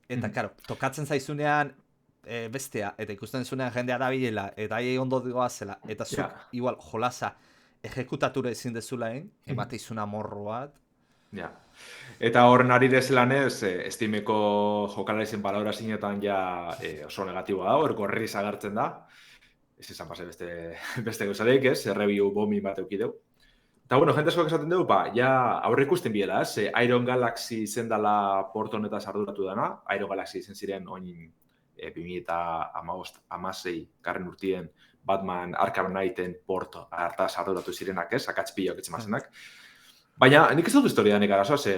Speaker 3: Eta, karo, tokatzen zaizunean bestea, eta ikusten zunean jendea da bilela, eta aiei ondo digoazela, eta zuk, igual, jolaza ejekutature ezin dezulaen, emate izuna morro bat,
Speaker 4: Ja. Eta horren ari dezelanez, Steameko jokalarizen balorazioetan ja oso negatiboa da, hor gorriz agertzen da. Ez izan pase beste gauzadeik, ez? Review bomi bat eukideu. Eta, bueno, jente askoak esaten dugu, ja aurre ikusten biela, ez? Iron Galaxy izen dela porto honetaz arduratu dana. Iron Galaxy izen ziren oin 2016 garren urtien Batman Arkham Knighten porto hartaz arduratu zirenak, ez? Akatz pilok etxemazenak. Baina, nik ez dut historia nik arazoa,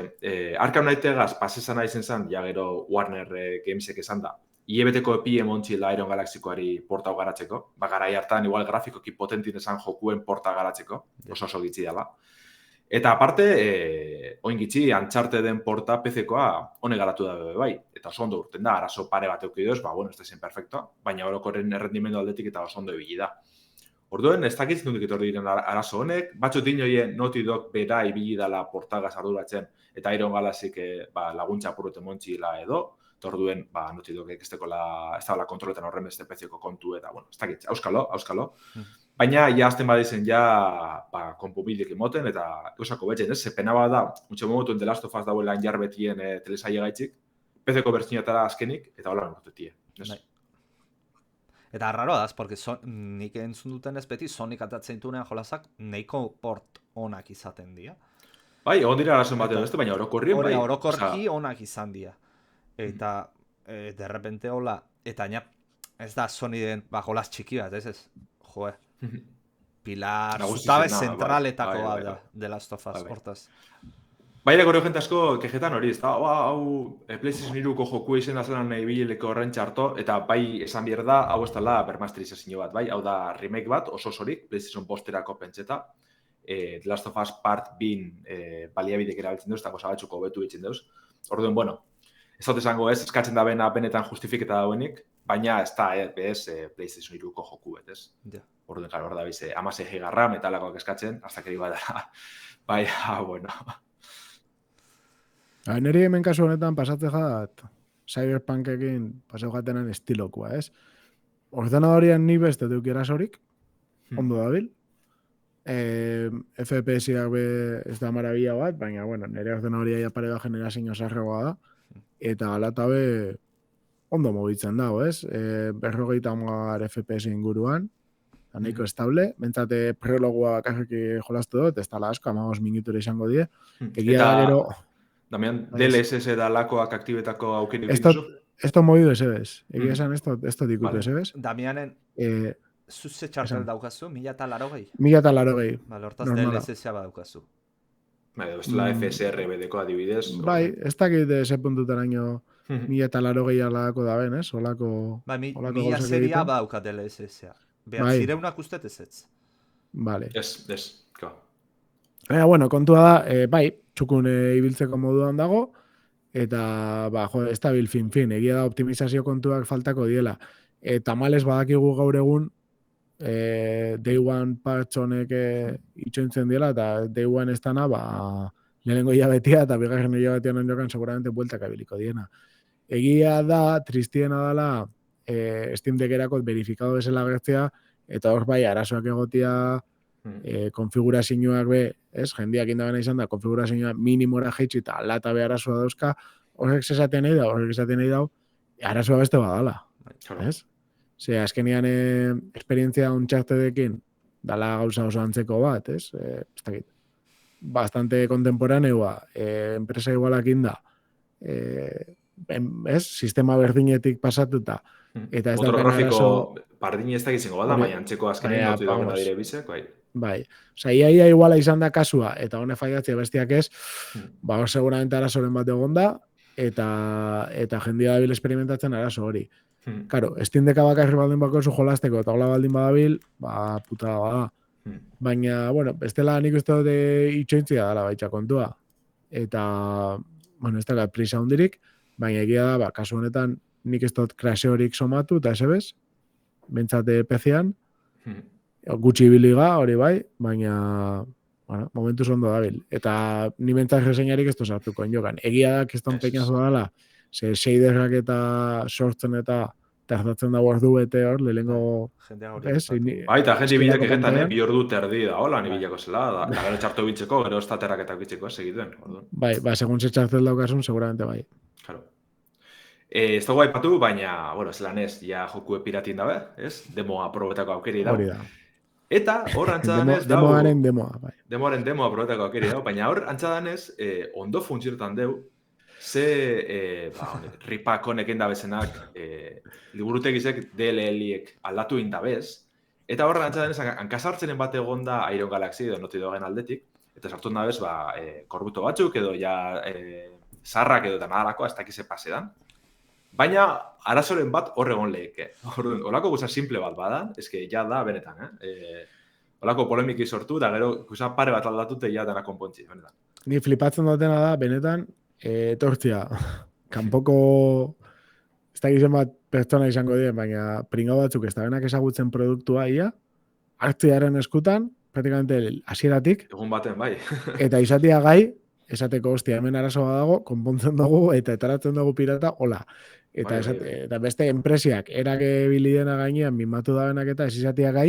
Speaker 4: Arkham Knightegaz pasezana izen zen, ja gero Warner Gamesek esan da, IEBTeko epie montxila Iron Galaxikoari porta garatzeko, garai hartan igual grafikoki potentin esan jokuen porta garatzeko, oso gitzi dela. Eta aparte, oin gitzi, Uncharted den porta PC-koa hone garatu da bai, eta oso ondo urten da, arazo pare bat eukidoz, bueno, ez da zen perfecto, baina orokorren errendimendu aldetik eta oso ondo ibili da. Orduen, ez dakit nondik etorri diren arazo honek, batzut dinoien Naughty Dog bera ibili dela portagaz arduratzen, eta Iron Galaxyk laguntza apurruten montxila edo, orduen, Naughty Dogek ez da kontroletan horren beste PC-ko kontu, eta, bueno, ez dakit, auskalo. Baina, ja azten badizen, konpubilek emoten, eta eusako betxen, ez? Pena da, mutxe momotuen The Last of Us dauela injarbetien telesaia gaitzik, PC-ko bertzinatara azkenik, eta hola nortetie.
Speaker 3: Eta raroa da, porque nik entzun duten ez beti, Sonic atatzen ditunean jolazak, neiko port onak izaten dira.
Speaker 4: Bai, egon dira arazoen batean beste, baina orokorrien bai.
Speaker 3: Orokorki onak izan dira. Eta, de repente hola, eta ez da Sonyden, jolaz txiki bat, ez? Joe. Pilar, zutabe zentraletako da, The Last of Us, hortaz.
Speaker 4: Baina gero jente asko kejetan hori, ez da, hau PlayStation 2ko joku izan da zelan ibileko horren txarto, eta bai esan behar da, hau ez dela bermasterizazio bat, bai, hau da remake bat, oso osorik, PlayStation posterako pentseta, The Last of Us Part 2 baliabidek erabiltzen duz, eta goza batzuko hobetu ditzen duz. Orduen, bueno, ez dut esango ez, eskatzen da benetan justifiketa dauenik, baina ez da, PlayStation 2ko joku bet, ez? Orduen, hor da bize, 16 GB metalakoak eskatzen, hasta keri bat da, bai, bueno.
Speaker 2: Neri hemen kasu honetan pasatze jat, Cyberpunkekin paseu jatenan estilokoa, ez? Ordenadorian ni beste deukerasorik, ondo dabil. FPS-ak ez da marabila bat, baina, bueno, nire ordenadoria ja pare da generazio sarregoa da, eta galatabe ondo mogitzen dago, ez? 50 FPS inguruan, nahiko estable, bentsate prologoa karriki jolastu dut, ez tala asko, 15 minutura izango die, egia da gero...
Speaker 4: Damian, DLSS da lakoak aktibetako aukerik dituzu?
Speaker 2: Esto movido SBS. Egia esan, esto dikutu SBS.
Speaker 3: Damianen, zuze txartel daukazu, 1080?
Speaker 2: 1080.
Speaker 3: Bale, hortaz DLSS-a badaukazu.
Speaker 4: Bai, ez la FSR bedeko adibidez.
Speaker 2: Bai, ez dakit ze puntutaraino 1080 alako da ben, ez? Olako...
Speaker 3: Bai, 1000 seria badauka DLSS-a. Behar zireunak ustet ez ez.
Speaker 2: Vale.
Speaker 4: Ez, klar.
Speaker 2: Bueno, kontua da, bai, txukun ibiltzeko moduan dago, eta, ez da bil fin, egia da optimizazio kontuak faltako diela. Eta males badakigu gaur egun, Day One patch honek itxointzen diela, eta Day One ez dana, lehenengo hilabetia eta bigarren hilabetean ondokan seguramente bueltak abiliko diena. Egia da, tristiena dela, Steam Deckerako verifikado bezala gertzea, eta hor bai, arazoak egotia, konfigurazioak be, ez, jendiak indabena izan da, konfigurazioa minimora jeitsi eta lata be arazoa dauzka, horrek esaten nahi dau, arazoa beste badala, ez? Ze, azkenian esperientzia Unchartedekin dala gauza oso antzeko bat, ez? Ez dakit, bastante kontemporaneoa, enpresa igualakin da, ez, sistema berdinetik pasatuta, eta ez da
Speaker 4: grafiko bardin ez dakizengo bada, baina antzeko azkenean nautu dagoena dire bizek, bai.
Speaker 2: Bai, oza, iaia iguala izan da kasua, eta hone faiatzea bestiak ez, hor seguramente arazoren bat egon da, eta jendia dabil experimentatzen arazo hori. Karo, Steam Decka bakarri baldin bako zu jolasteko, eta hola baldin badabil, puta bada. Baina, bueno, bestela nik uste dute itxointzia dala baitxa kontua. Eta, bueno, ez da prisa hundirik, baina egia da, kasu honetan, nik ez dut krasio horik somatu, eta esebez, bentsate PC-an, gutxi biliga, hori bai, baina, bueno, momentuz ondo dabil. Eta ni bentsat reseñarik ez dut sartuko jokan. Egia da, keston peinazo dala, shaderrak eta sortzen eta tardatzen dago ordu bete hor, lehenengo...
Speaker 3: Jendea hori.
Speaker 2: Ez?
Speaker 4: Baita, jende bilak egetan,
Speaker 2: kontuan.
Speaker 4: 2 ordu terdi da, hola, ni bilako zela, da gero txarto biltzeko, gero estaterak eta bitzeko, segituen.
Speaker 2: Bai, segun ze txartel daukasun, seguramente bai.
Speaker 4: Claro. Ez dugu aipatu, baina, bueno, zelan ez, ja joku piratien dabe, ez? Demoa probetako aukeri dago.
Speaker 2: Hori da.
Speaker 4: Eta hor antzadanez
Speaker 2: Demoaren demoa, bai.
Speaker 4: Demoaren demoa probetako aukeri dago, baina hor antzadanez ondo funtzionetan deu, ze ripak honek endabezenak liburutegizek DLL-iek aldatu indabez, eta horra antzadanez hankasartzenen bat egonda Iron Galaxy edo Naughty Dogen aldetik, eta sartu indabez korbuto batzuk edo ja zarrak edo eta nadalako, ez dakize pasedan. Baina arazoren bat hor egon leheke. Olako guza simple bat badan, eske ja da benetan, olako polemiki sortu, da gero guza pare bat aldatute ja dana konpontzi, benetan.
Speaker 2: Ni flipatzen dutena da, benetan, etortzia, kanpoko, ez da gizien bat pertsona izango dien, baina pringau batzuk ez da benak ezagutzen produktua ia, hartziaren eskutan, praktikamente hasieratik,
Speaker 4: Egun baten, bai.
Speaker 2: eta izatea gai, esateko, hostia, hemen arazoa dago, konpontzen dugu, eta etaratzen dugu pirata, hola. Eta, eta beste enpresiak, erake bilidena gainean, mimatu da benak eta ez izatea gai,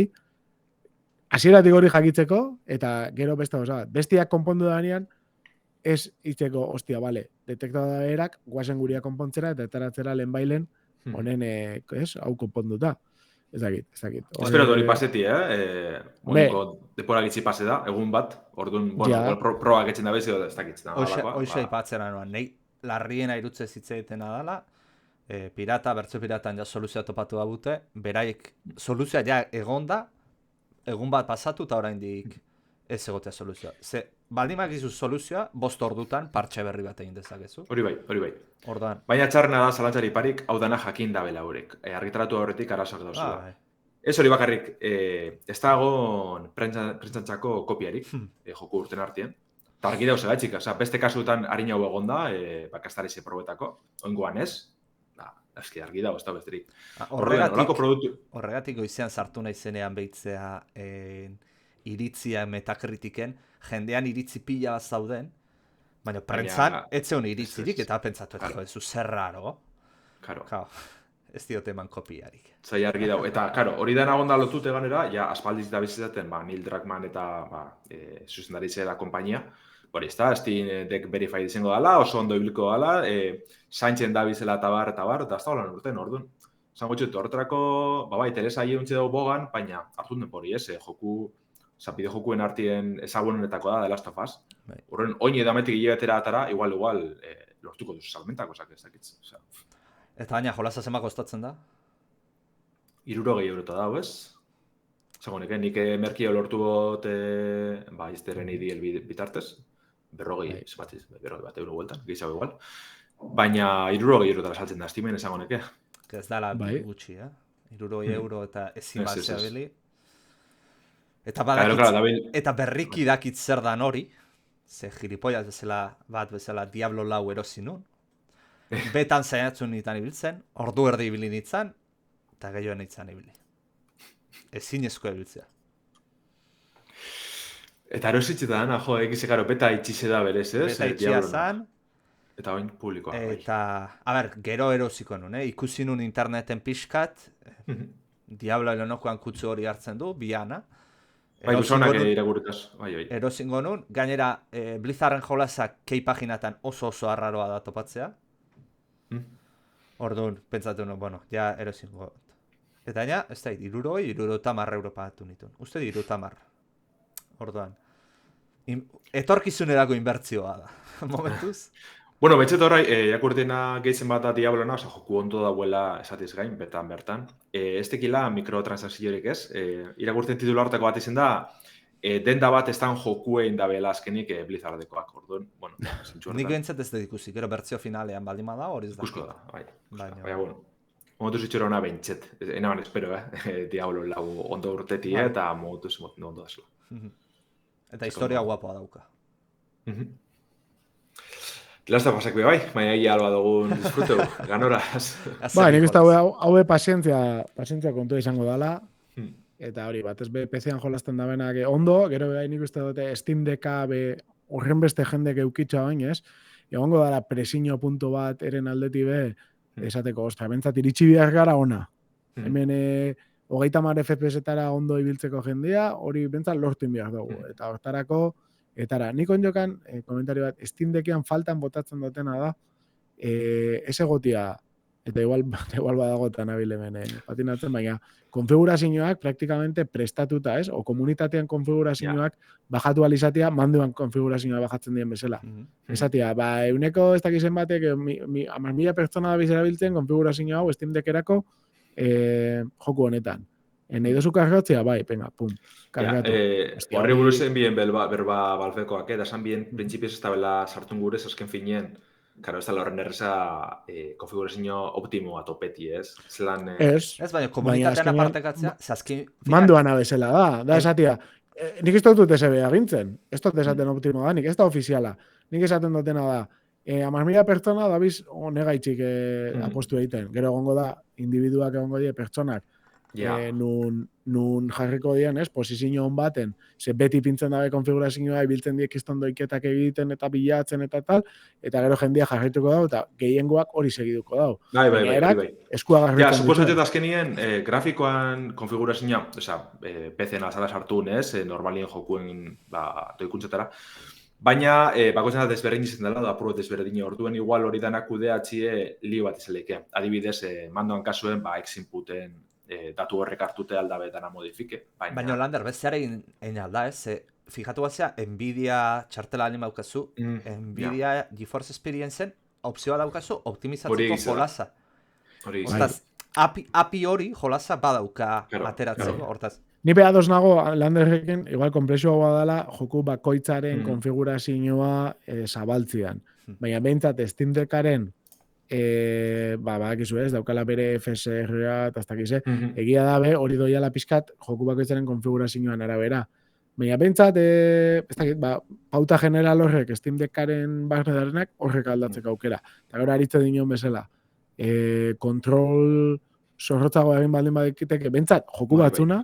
Speaker 2: hasieratik hori jakitzeko, eta gero beste osa, bestiak konpondu danean, ez itzeko, hostia, bale, detektatu da berak, guazen guria konpontzera, eta etaratzera lehen bailen, honen, hau konponduta. Ez dakit.
Speaker 4: Espero hori paseti, moniko depora gitzi pase da, egun bat, orduan, bueno, proak etxen da bezio, ez dakit.
Speaker 3: Hoxe ipatzera noan, nahi larriena irutze zitze egiten adala, pirata, bertso piratan ja soluzioa topatu dabute, beraik soluzioa ja egonda, egun bat pasatu eta oraindik ez egotea soluzioa. Ze, baldimak izu soluzioa, 5 ordutan partxe berri bat egin dezakezu.
Speaker 4: Hori bai.
Speaker 3: Ordan.
Speaker 4: Baina txarrena da, zalantzari parik, hau dana jakin dabela horrek. Argitaratu horretik arazoak dauzela. Ez hori bakarrik, ez dago prentzantzako kopiarik, joku urten artien. Eta argi dauz egatxik, beste kasuetan harin hau egonda, bakastarize probetako, oingoan ez, eski argi dago, ez da besterik.
Speaker 3: Horregatik goizean sartu nahi zenean behitzea iritzia metakritiken, jendean iritzi pila bat zauden, baina prentzan etzeon iritzirik eta pentsatu eta ez zer raro.
Speaker 4: Karo.
Speaker 3: Ez diote eman kopiarik.
Speaker 4: Zai argi dago. Eta, karo, hori dena gonda lotute ganera, ja, aspaldiz da bizizaten, Neil Druckmann eta zuzendaritze da kompainia. Hori, ez da, Steam Deck Verified izango dala, oso ondo ibiliko dala, zaintzen da bizela eta bar, eta ez da holan urten, orduan. Zango txut, horretarako, bai, Teresa hieruntze dugu bogan, baina hartun den hori, bideo jokuen artien ezagunenetako da, The Last of Us. Horren, oin edametik hilegetera atara, igual, lortuko duzu salmentako, ez dakitz.
Speaker 3: Eta baina, jolaza zema kostatzen da?
Speaker 4: 60 eurota da, ez? Zagonek, nik merkio lortu bot, izteren idiel bitartez, 40 bat euro bueltan, gehiago igual. Baina 60 eurotara saltzen da, estimen ezagonek,
Speaker 3: Ez dala gutxi, 60 euro eta ezin bat zeabili. Eta berriki dakit zer dan hori, ze gilipollaz bezala Diablo lau erosi nun. Betan zainatzen nitan ibiltzen, ordu erdi ibili nitzan, eta gehioen nitzan ibili. Ezin ezko ibiltzea.
Speaker 4: Eta erositxe da dana, egizekaro, beta itxize da berez, ez?
Speaker 3: Beta itxia zan.
Speaker 4: Eta oin publikoa.
Speaker 3: Eta, gero erosiko nun, ikusi nun interneten pixkat, Diablo elonokoan kutsu hori hartzen du, biana.
Speaker 4: Bai, duzonak iragurritaz.
Speaker 3: Erosingo nun, gainera Blizzarden jolazak kei paginatan oso arraroa da topatzea. Orduan, pentsatu nun, ja erosingo. Eta ja, ez da, 60 euro pagatu nituen. Uste 60. Orduan. Etorkizunerako inbertzioa da. Momentuz?
Speaker 4: Bueno, betxet horrai, jakurtena gehitzen bat da Diablona, joku ondo dauela esatiz gain, bertan. Ez tekila mikrotransakziorik ez. Irakurten titulartako bat izan da, denda bat estan jokuein dabela azkenik Blizzardekoak. Orduan, zintxu
Speaker 3: Nik behintzat ez da ikusi, gero bertzio finalean baldima da, hori ez da.
Speaker 4: Ikusko da, bai. Baina, momentu zitxera hona bentset. Enaban espero, Diablo lau ondo urteti, eta momentu zimoten ondo da zela.
Speaker 3: Eta historia guapoa dauka.
Speaker 2: Lasta
Speaker 4: pasak bai, baina egia alba dugun disfruteu, ganoraz.
Speaker 2: Nik uste haue pazientzia kontua izango dala, eta hori, batez be PC-an jolazten da benak ondo, gero nik uste dute Steam Decka horren beste jendek eukitza bain, ez? Egongo dala presiño punto bat eren aldeti be, esateko, ostra, bentsat iritsi behar gara ona. Hemen 30 FPS-etara ondo ibiltzeko jendia, hori bentsat lortu behar dugu. Eta hortarako, nik onjokan, komentario bat, Steam Deckean faltan botatzen dutena da, ez egotia, eta igual badagotan nabil hemen patinatzen, baina konfigurazioak praktikamente prestatuta, ez? O komunitatean konfigurazioak bajatu alizatea, manduan konfigurazioa bajatzen dien bezala. Esatia, euneko ez dakizen batek, 10.000 pertsona da bizera biltzen konfigurazio hau Steam Deckerako joku honetan. Nahi dozu kargatzea, bai, venga, pum, kargatu.
Speaker 4: Horri buruz enbien berba balfekoak, da esan bien printzipioz ez da bela sartun gurez azken finien, karo, ez da horren erreza konfigurazio optimoa topeti, ez? Zelan...
Speaker 3: Ez, baina komunitatean apartekatzea, zazkin...
Speaker 2: Manduan abezela da esatia, nik ez dut SB agintzen, ez dut esaten optimo da, nik ez da ofiziala, nik esaten dutena da, 10.000 pertsona dabiz negaitxik apostu egiten, gero egongo da, individuak egongo die pertsonak, nun jarriko dian, posizio hon baten, ze beti pintzen dabe konfigurazioa, ibiltzen diek izton doiketak egiten eta bilatzen eta tal, eta gero jendia jarrituko dau, eta gehiengoak hori segiduko dau.
Speaker 4: Bai.
Speaker 2: Eskua garritzen ditu.
Speaker 4: Suposatzen azkenien, grafikoan konfigurazioa, PC-en azala sartu, normalien jokuen doikuntzetara, baina bakoitzena desberdin izan dela, da apuro desberdin orduen, igual hori danak kudeatxie li bat izaleike. Adibidez, mandoan kasuen, ex-inputen datu horrek hartute aldabetana modifike.
Speaker 3: Baina, Lander, bezera egin alda, fijatu batzea, Nvidia txartela anima daukazu, Nvidia GeForce Experienceen opzioa daukazu optimizatzeko jolasa. Hortaz, API hori jolasa badauka ateratzeko, hortaz.
Speaker 2: Ni beha dos nago, Landerrekin, igual komplexua dela, joku bakoitzaren konfigurazioa zabaltzian. Baina behintzat, Steam Deckaren badakizu ez, daukala bere FSR-a, eta ez dakize, egia dabe, hori doiala pizkat, joku bakoitzaren konfigurazioan arabera. Baina bentsat, ez dakit, pauta general horrek, Steam Deckaren barnedarenak horrek aldatzeko aukera. Eta gero aritze dinon bezala, kontrol zorrotzago egin baldin badekiteke, bentsat, joku batzuna,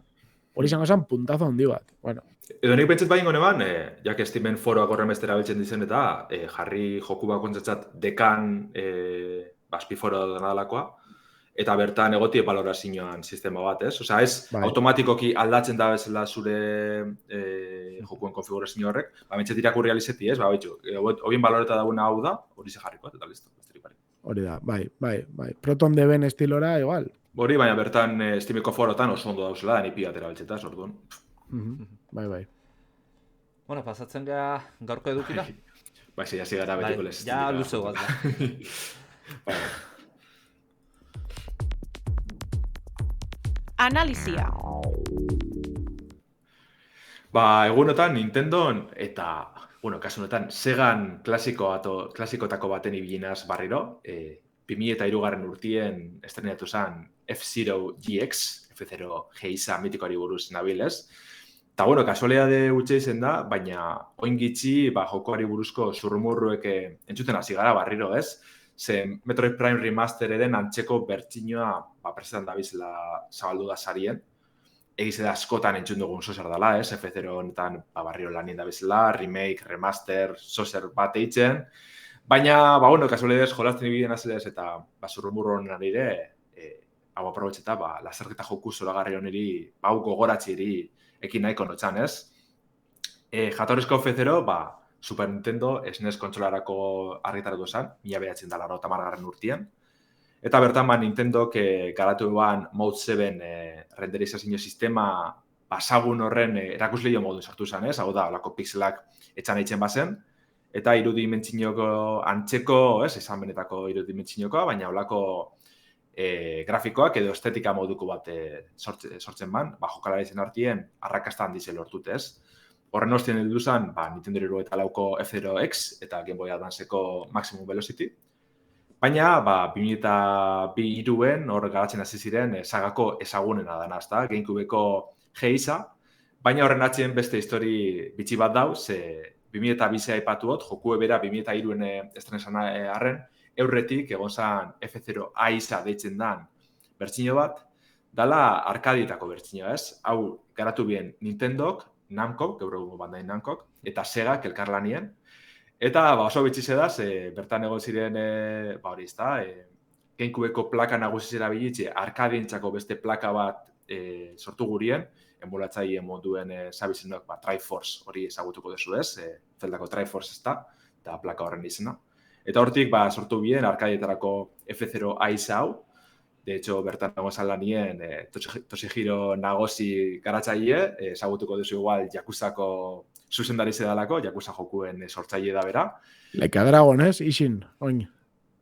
Speaker 2: hori izango zen puntazo handi bat. Bueno.
Speaker 4: Edo nik bentsat bain goneban, jak Steamen foroak horren bestera beltzen dizen eta jarri joku bakontzatzat dekan azpiforo denadalakoa, eta bertan egotie balorazioan sistema bat, ez? Osea, ez automatikoki aldatzen da bezala zure jokuen konfigurazio horrek, bentsat irakurri alizeti, ez? Hobien baloreta dauna hau da, hori ze jarriko, eta listo.
Speaker 2: Hori da, bai. Proton deben estilora, igual.
Speaker 4: Hori, baina bertan Steameko forotan oso ondo dauzela, nipi atera beltzetaz, orduan.
Speaker 2: Bai.
Speaker 3: Bueno, pasatzen gara gaurko edukira.
Speaker 4: Bai, hasi gara betiko lez.
Speaker 3: Ja, luze guaz da.
Speaker 1: Analizia.
Speaker 4: Egunotan Nintendon eta, kasu honetan, Segan klasikotako baten ibilinaz barriro, 2003 urtien estrenatu zen F-Zero GX, F-Zero GX mitikoari buruz nabilez. Eta, kasualidade utxe izen da, baina oin gitxi jokoari buruzko zurrumurruek entzuten hasi gara barriro, ez? Ze Metroid Prime Remaster eden antzeko bertsinoa presetan dabizela zabaldu da sarien. Egize da askotan entzun dugun sozer dela, ez? F-Zero honetan barriro lanien dabizela, remake, remaster, sozer bat eitzen. Baina, kasualidez, jolazten ibiden azelez eta zurrumurru honen arire, hau aprobetxeta, laserketa joku zoragarri honeri, gogoratzi eri ekin nahiko notxan, ez? Jatorrizko F-Zero, Super Nintendo SNES kontsolarako argitaratu zen, 1990 urtean. Eta bertan, Nintendok garatu eban Mode 7 renderizazio sistema basagun horren erakusleio modun sartu zen, ez? Hau da, olako pixelak etxan eitzen bazen. Eta irudimentzinoko antzeko, ez? Izan benetako irudimentzinoko, baina olako grafikoak edo estetika moduko bat sortzen ban, jokalaritzen artien arrakasta handize lortut, ez? Horren ostien heldu zen, Nintendo 64ko F-Zero X eta Game Boy Advanceko Maximum Velocity. Baina, 2002-en hor garatzen hasi ziren sagako ezagunena dana, ezta? GameCubeko GX-a, baina horren atzien beste histori bitxi bat dau, ze 2002 aipatuot, joku ebera 2003-en estrenesan arren, eurretik egon zen F-Zero AISA deitzen dan bertsio bat, dala arkadietako bertsio, ez? Hau, garatu bien Nintendok, Namco, gaur egun bandain Namcok, eta Sega, elkarlanien. Eta oso bitxize da, bertan egon ziren, GameCubeko plaka nagusi erabilitze arkadientzako beste plaka bat sortu gurien, emulatzaile moduen zabizenok, Triforce hori ezagutuko duzu ez, Zeldako Triforce ez da, eta plaka horren izena. Eta hortik sortu bien arkadietarako F0 Ice hau, de hecho, bertan nago zala nien Toshihiro Nagoshi garatzaile, ezagutuko duzu igual Yakuzako zuzendari zedalako, Yakuza jokuen sortzaile da bera.
Speaker 2: Like a Dragon, ez? Ishin, oin.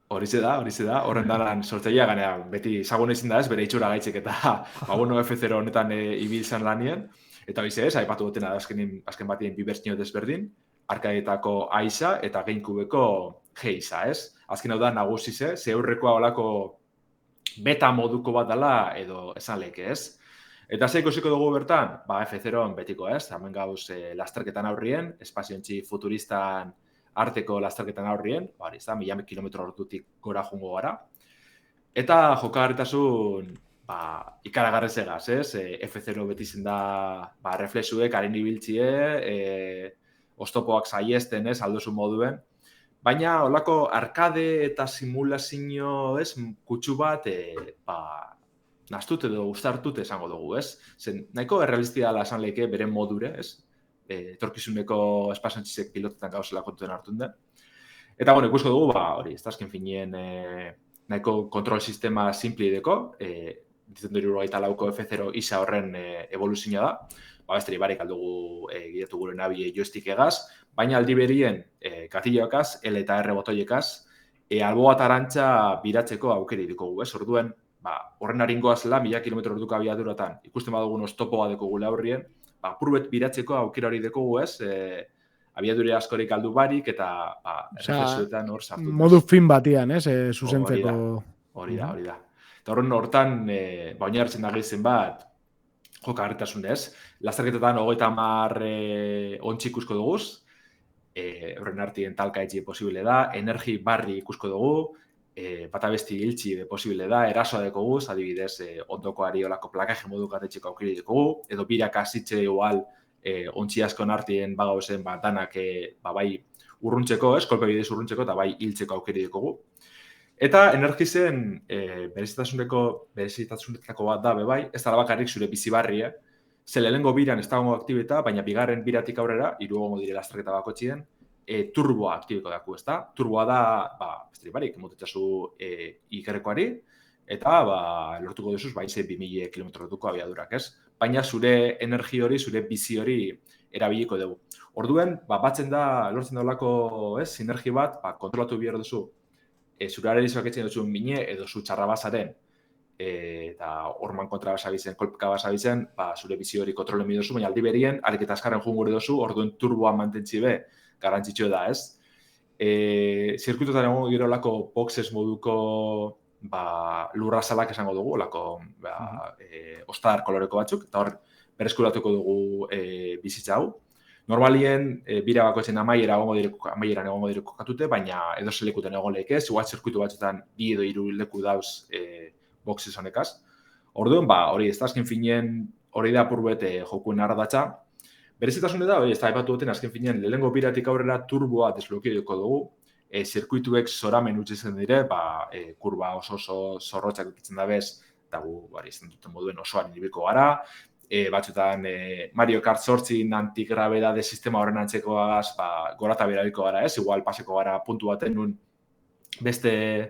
Speaker 4: Horize da, horren daran sortzailea ganea, beti zagun ezin da ez, bere itxura gaitzik eta F0 honetan ibiltzen lanien. Eta horize ez, aipatu dutena da azken batien bi bertsio desberdin, arkadietako Aisa eta GameCubeko Geisa, ez? Azken hau da nagusize, zeurrekoa olako beta moduko bat dela edo esan leke, ez? Eta ze ikusiko dugu bertan? F0 betiko, ez? Hemen gauz lasterketan aurrien, espaziontzi futuristan arteko lasterketan aurrien, hori, ez da, 1000 kilometro ordutik gora jungo gara. Eta jokagarritasun, ikaragarrez egaz, ez? F0 beti zen da, reflexuek, haren ibiltzie, oztopoak saiesten, ez, aldozu moduen. Baina, holako arkade eta simulazio, ez, kutsu bat, nastut edo gustartut esango dugu, ez? Zen, nahiko errealistia dela esan leke beren modure, ez? Etorkizuneko espaziontxizek pilotetan gauzela kontuen hartun den. Eta, bueno, ikusko dugu, hori, ez da azken finien nahiko kontrol sistema simple ideko, ditzen duru lauko F0 isa horren evoluzioa da, besteri barik aldugu gidetu gure nabi joystick egaz, baina aldi berien gatilloakaz, L eta R botoiekaz, albo bat arantxa biratzeko aukeri dikogu, ez? Orduen, horren haringoa zela, 1000 kilometro orduko abiaduratan, ikusten badugun oztopoa dekogu aurrien, purbet biratzeko aukera hori dekogu, ez? Abiadure askorik aldu barik eta reflexioetan hor sartu.
Speaker 2: Modu fin batian, ez? Zuzentzeko...
Speaker 4: Hori da. Eta hortan, oinarritzen da gehizen bat, jokagarritasun ez. Lasterketetan 30 ontsi ikusko duguz, horren artien talka etxi posible da, energi barri ikusko dugu, bata besti hiltzi posible da, erasoa dekoguz, adibidez, ondokoari olako plakaje modu gatetxeko aukeri dekogu, edo birak azitze igual ontsi askon artien bagauzen danak bai urruntzeko, kolpe bidez urruntzeko, eta bai hiltzeko aukeri dekogu. Eta energizen berezitasunetako bat da, bai, ez da bakarrik zure bizi barri, ze lehenengo biran ez dago aktibeta, baina bigarren biratik aurrera, hirugongo dire lasterketa bakotxien, turboa aktibiko daku, ez da? Turboa da, besteri barik, emotetzazu ikerrekoari, eta lortuko duzuz, ze 2000 kilometrotuko abiadurak, ez? Baina zure energi hori, zure bizi hori erabiliko dugu. Orduen, batzen da, lortzen daulako, ez, sinergi bat, kontrolatu behar duzu, zure arerizoak etxen duzun bine, edo zu txarra bazaren, eta horman kontra basabizen, kolpeka basabizen, zure bizi hori kontrolen bidozu, baina aldi berien, areketa askarren jungure duzu, orduen turboa mantentzi be, garrantzitsua da, ez? Zirkuitotan egon gero lako boxes moduko lurra salak esango dugu, lako ostar koloreko batzuk, eta hor berezkuratuko dugu bizitza hau. Normalien, bira bakoetzen amaieran egongo direko katute, baina edo zelekuten egon lehik ez, igual zirkuitu batzuetan 2 edo 3 leku dauz boxes honekaz. Orduan, hori ez da azken finien hori da purbet jokuen ardatza. Berezitasune da, ez da aipatu duten azken finean lehenengo biratik aurrera turboa desblokeatuko dugu, zirkuituek zoramen utzitzen dire, kurba oso zorrotzak ikitzen da bez, eta gu, izan duten moduen osoan iribiko gara, batzutan Mario Kart 8 antigrabedade sistema horren antzekoagaz gorata berabiko gara ez, igual paseko gara puntu baten nun beste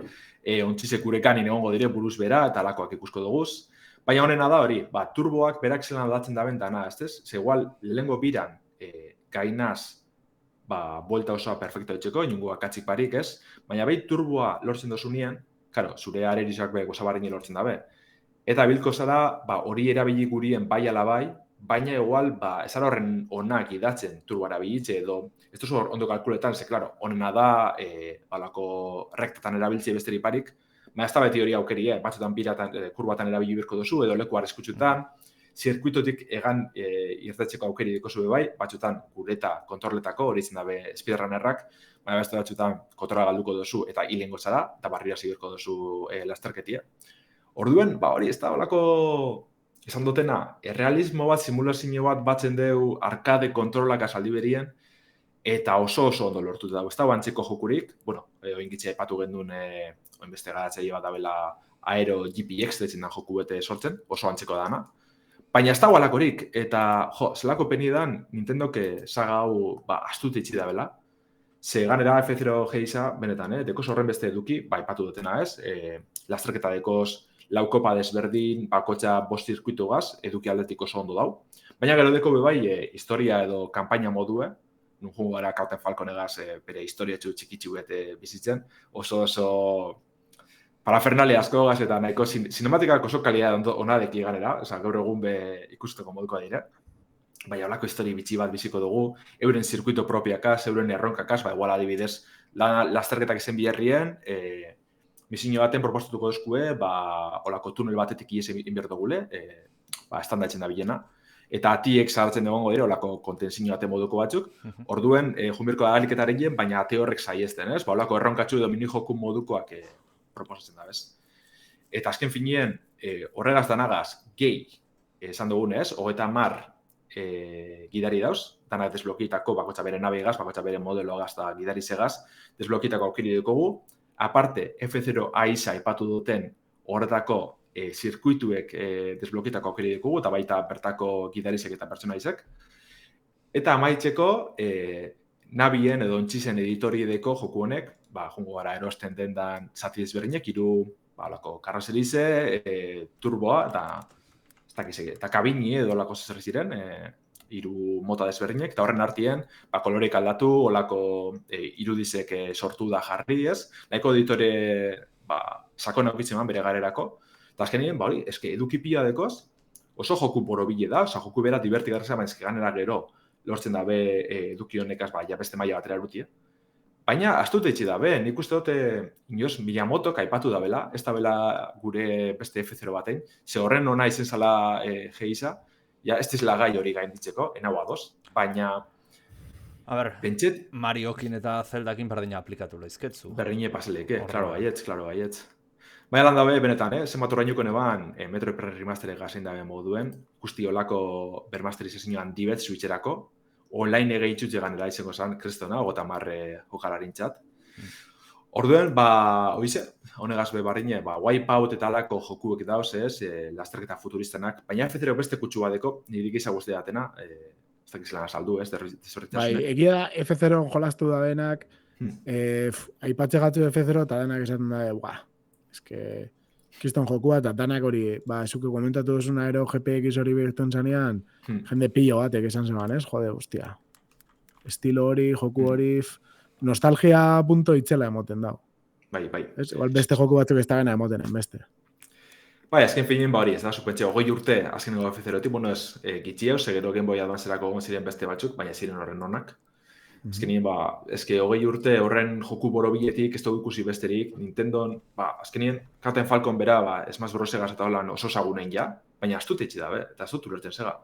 Speaker 4: ontzisekurekan inegongo dire buruz bera eta alakoak ikusko duguz. Baina honena da hori, turboak berak zelan aldatzen da bentana, ez? Ze igual, lehenengo biran gainaz buelta osoa perfecto etxeko, inungo akatzik barik, ez? Baina behi turboa lortzen dozunean, karo, zure arerizoak be gozabarrini lortzen dabe. Eta bilko zara, hori erabili gurien bai ala bai, baina igual, ez ara horren onak idatzen turboa erabilitze edo, ez duzu ondo kalkuletan, ze, klaro, honena da, balako rektatan erabiltze besterik barik, ez da beti hori aukeri, batzutan kurbatan erabili birko duzu, edo leku arreskutsutan, zirkuitotik egan irtetzeko aukeri diko zube bai, batzutan gureta kontroletako, hori izan dabe speedrunnerrak, baina beste batzutan kontrola galduko duzu eta hilengo zara, eta barrira zibirko duzu lasterketia. Orduen, hori ez da holako esan dutena, errealismo bat, simulazio bat batzen deu arkade kontrolak azaldi berien, eta oso ondo lortu dago. Ez dago antzeko jokurik, bueno, oingitzea aipatu genduen beste garatzaile bat dabela Aero GPX deitzen da joku bete sortzen, oso antzeko dana. Baina ez dago alakorik, eta zelako peni dan Nintendoke saga hau astute itxi dabela. Ze ganera F0 geisa, benetan, dekoz horren beste eduki, aipatu dutena ez, lasterketa dekoz, laukopa desberdin, bakotxa 5 zirkuitu gaz, eduki aldetik oso ondo dau. Baina gero deko bebai, historia edo kanpaina modue, nun jungo gara Captain Falcon egaz bere historia txikitxu bete bizitzen, oso parafernalia asko gaz eta nahiko sinematikak oso kalidad onadeki ganera, gaur egun be ikusteko moduko dira. Baina holako histori bitxi bat biziko dugu, euren zirkuito propiakaz, euren erronkakaz, igual adibidez, lasterketak izen biherrien, misiño baten propostutuko duzkue, holako tunel batetik ies inbertu gule, estandatzen da bilena, eta atiek zahartzen egongo dira, holako kontensio ate moduko batzuk, orduen, junbirko da galiketaren baina ate horrek saiesten, ez? Holako erronkatxu edo mini-joku modukoak proposatzen da, bez? Eta azken finien, horregaz danagaz, gehi, esan dugunez, 30 gidari dauz, danak desblokietako, bakotxa bere nabegaz, bakotxa bere modeloagaz eta gidari segaz, desblokietako aukiri dukogu. Aparte, F0 AISA aipatu duten horretako zirkuituek desblokietako aukiri dukogu, eta baita bertako gidarizek eta pertsonaizek. Eta amaitzeko, nabien edo ontxizen editoriedeko joku honek, jungo gara erosten dendan zati desberdinek, 3 karrozelize, turboa, eta kabini edo olako zer ziren, 3 mota desberdinek, eta horren artien, koloreik aldatu, olako irudizek sortu da jarri ez, nahiko editore sakon aukitzen bere garerako, eta azkenien, eske edukipia dekoz, oso joku borobile da, joku bera divertigarra baina eske ganera gero lortzen da be eduki honekaz, ja beste maila batera erutie. Baina, astute itxi da be, nik uste dute, inoz, Miyamotok aipatu da bela, ez da bela gure beste F0 batein, ze horren ona izen zala geisa, ja, ez dizela gai hori gainditzeko, enau ados, baina...
Speaker 3: A ber,
Speaker 4: pentset...
Speaker 3: Mariokin eta Zeldakin berdina aplikatu lehizketzu.
Speaker 4: Berdine paseleke, klaro baietz. Baina lan dabe, benetan, zenbat horreinuko neban, Metroid Prime Remastered gazein dabe moduen, guzti olako bermasterizazioan dibet switcherako, online egeitzut ganera izango zen, kristona, 30 jokalarin txat. Orduen, oize, honegaz bebarrine, Wipeout eta alako jokuek dauz, lasterketa futuristenak, baina F0 beste kutsu badeko, nirik izan guzti datena, ez dakiz lan azaldu,
Speaker 2: Bai, egia da F0 jolastu da benak, aipatxe gatu F0 eta denak esaten da, eske, kiston jokua eta danak hori, esuke komentatu duzun Aero GPX hori berton zanean, jende pillo batek esan zeban, ez? Jode, hostia. Estilo hori, joku hori, nostalgia punto itzela emoten dago.
Speaker 4: Bai.
Speaker 2: Igual beste joku batzuk ez da gana emotenen, beste.
Speaker 4: Bai, azken finien hori, ez da, supentxe, 20 urte azkeneko F0-etik, bueno, ez gitxieu, segero Game Boy Advance-erako egon ziren beste batzuk, baina ziren horren onak. Azkenien, eske 20 urte horren joku borobiletik, ez dugu ikusi besterik, Nintendon, azkenien, Captain Falcon bera, Smash Bros. Segaz eta holan oso zagunen ja, baina ez dut etxi da, eta ez dut ulertzen zega,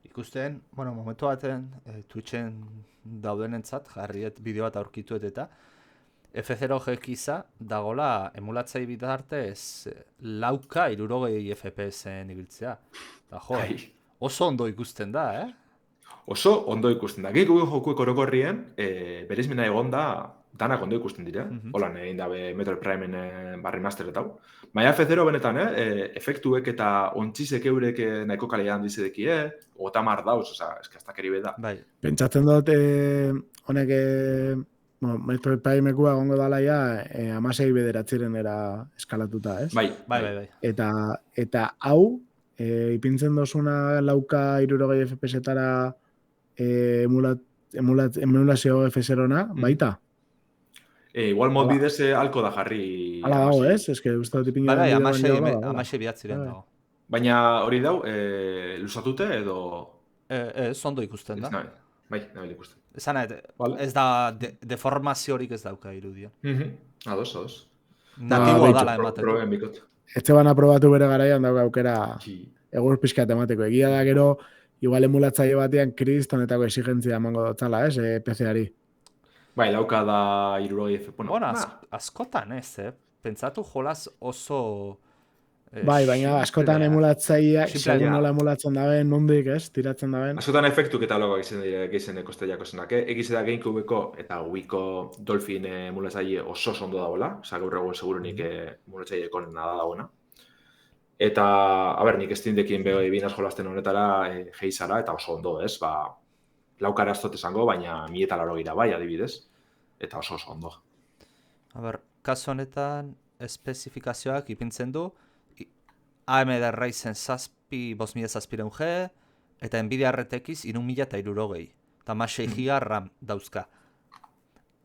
Speaker 3: Ikusten, momentu baten, Twitchen daudenentzat, jarriet bideo bat aurkituet eta, F0 GX-a dagola emulatzei bitartez 4K 60 FPS-en ibiltzea. Da, oso ondo ikusten da,
Speaker 4: Oso ondo ikusten da. Gehiago jokuek orokorrien, bereizmena egon da, danak ondo ikusten dira. Holan, egin dabe Metroid Prime-en remaster eta hau. Baina F0 benetan, efektuek eta ontxizek eurek nahiko kalian dizedekie, 30 dauz, eskaztak eribe da.
Speaker 2: Pentsatzen dut, honek, Metroid Prime-ekua gongo dala ja, 16 bederatziren era eskalatuta, ez?
Speaker 3: Bai.
Speaker 2: Eta hau, ipintzen dozuna 4K 60 FPS-etara emulazio F0-na, baita?
Speaker 4: Igual mod bidez alko da jarri...
Speaker 2: Hala dago, ez? Ez que uste dut ipinaren bideo
Speaker 3: dago. Amaxe bihatziren dago.
Speaker 4: Baina hori dau, lusatute edo...
Speaker 3: Ondo ikusten da.
Speaker 4: Bai, nabil ikusten.
Speaker 3: Ez da deformaziorik ez dauka irudia.
Speaker 4: Ados.
Speaker 3: Natiboa dala ematen.
Speaker 4: Proben bikot.
Speaker 2: Etxe ban aprobatu bere garaian dauka aukera egur pixkat emateko. Egia da gero, igual emulatzaile batean kristonetako exigentzia emango dotzala, ez? PC-ari.
Speaker 4: Bai, dauka da 60 FPS.
Speaker 3: Bueno, askotan ez, Pentsatu jolas oso
Speaker 2: Bai, baina askotan emulatzaileak,
Speaker 3: Simplea
Speaker 2: segun
Speaker 3: dira.
Speaker 2: nola emulatzen daben, nondik, ez, tiratzen daben.
Speaker 4: Askotan efektu katalogoak izan dira gehizen kosteiako zenak. Egiz da GameCubeko eta Wiiko Dolphin emulatzaile oso ondo dagoela. Osa, gaur egun segurunik emulatzaile konena da dagoena. Eta, nik Steam Deckin binaz jolasten honetara geizara, eta oso ondo, ez? Laukara ez dut esango, baina 1080 bai, adibidez. Eta oso ondo.
Speaker 3: Kasu honetan, espezifikazioak ipintzen du, AMD Ryzen 5700G eta Nvidia RTX 3060. Eta 6 GB RAM dauzka.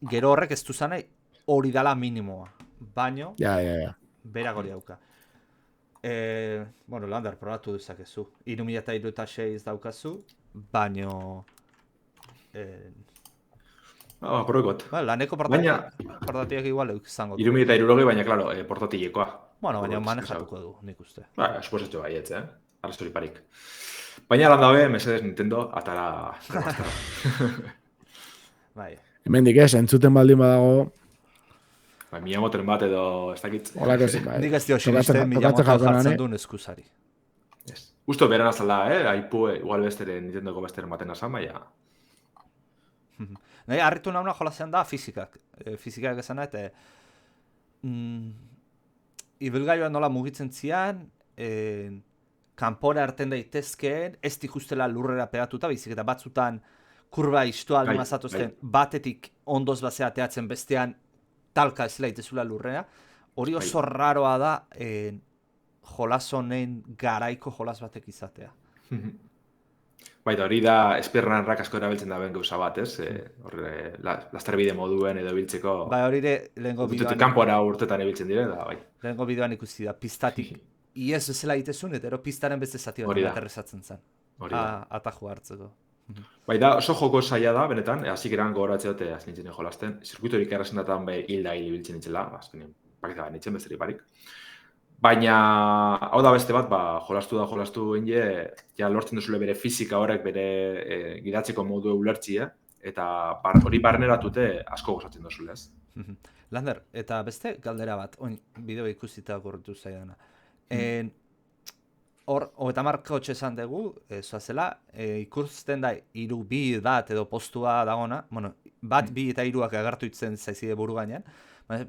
Speaker 3: Gero horrek ez duzanai hori dala minimoa. Baino,
Speaker 2: Ja.
Speaker 3: berak hori dauka. Lander, probatu duzakezu. 3066 daukazu, baino...
Speaker 4: Proekot.
Speaker 3: Laneko portatiak igual izango.
Speaker 4: 3060, baina, klaro, portatilekoa.
Speaker 3: Baina manejatuko du, nik uste.
Speaker 4: Esposatxo bai, ez, Arrastori parik. Baina landabe, Mercedes Nintendo, atara...
Speaker 3: Bai.
Speaker 2: Hemendik ez, entzuten baldin badago...
Speaker 4: Miyamotoren bat edo, ez dakit.
Speaker 2: Olako zi, bai.
Speaker 3: Nik ez dio sinisten Miyamoto jartzen duen eskuzari.
Speaker 4: Usto beran azalda, aipu, igual bestere Nintendoko besteren baten azan, baina...
Speaker 3: Nahi, harritu nauna jolazean da fizikak. Fizikak esana, eta... Ibilgailua nola mugitzen zian, kanpora harten daitezkeen, ez ikustela lurrera pegatuta, baizik eta batzutan kurba istoa aldi mazatuzten, batetik ondoz bazea teatzen bestean talka ez laitezula lurrera. Hori oso raroa da jolas honen garaiko jolas batek izatea.
Speaker 4: Baita, hori da espirranarrak asko erabiltzen da ben gauza bat, ez? Lasterbide moduen edo biltzeko...
Speaker 3: Bai, hori ere lehenko bideoan...
Speaker 4: Kanpora urtetan ebiltzen dire, da, bai.
Speaker 3: Lehenko bideoan ikusi da, pistatik iez bezala egitezun, eta pistaren beste zati bat aterrezatzen zen. Atajo hartzeko.
Speaker 4: Bai da, oso joko zaila da, benetan, hasik eran gogoratzea dute nintzen jolasten. Zirkuitorik errazen datan hilda ibiltzen nintzela, azkenean, paketa nintzen besteri parik. Baina, hau da beste bat, jolastu enge, ja lortzen duzule bere fizika horrek bere gidatzeko modu ulertzi, eta hori barneratute asko gozatzen duzule, ez?
Speaker 3: Lander, eta beste galdera bat, bideo ikusita gorritu zaidana. Hor, 30 kotxe esan dugu, zoazela, ikusten da, 3, 2 bat edo postua dagona, bat, 2 eta 3ak agartu itzen zaizide buru gainean,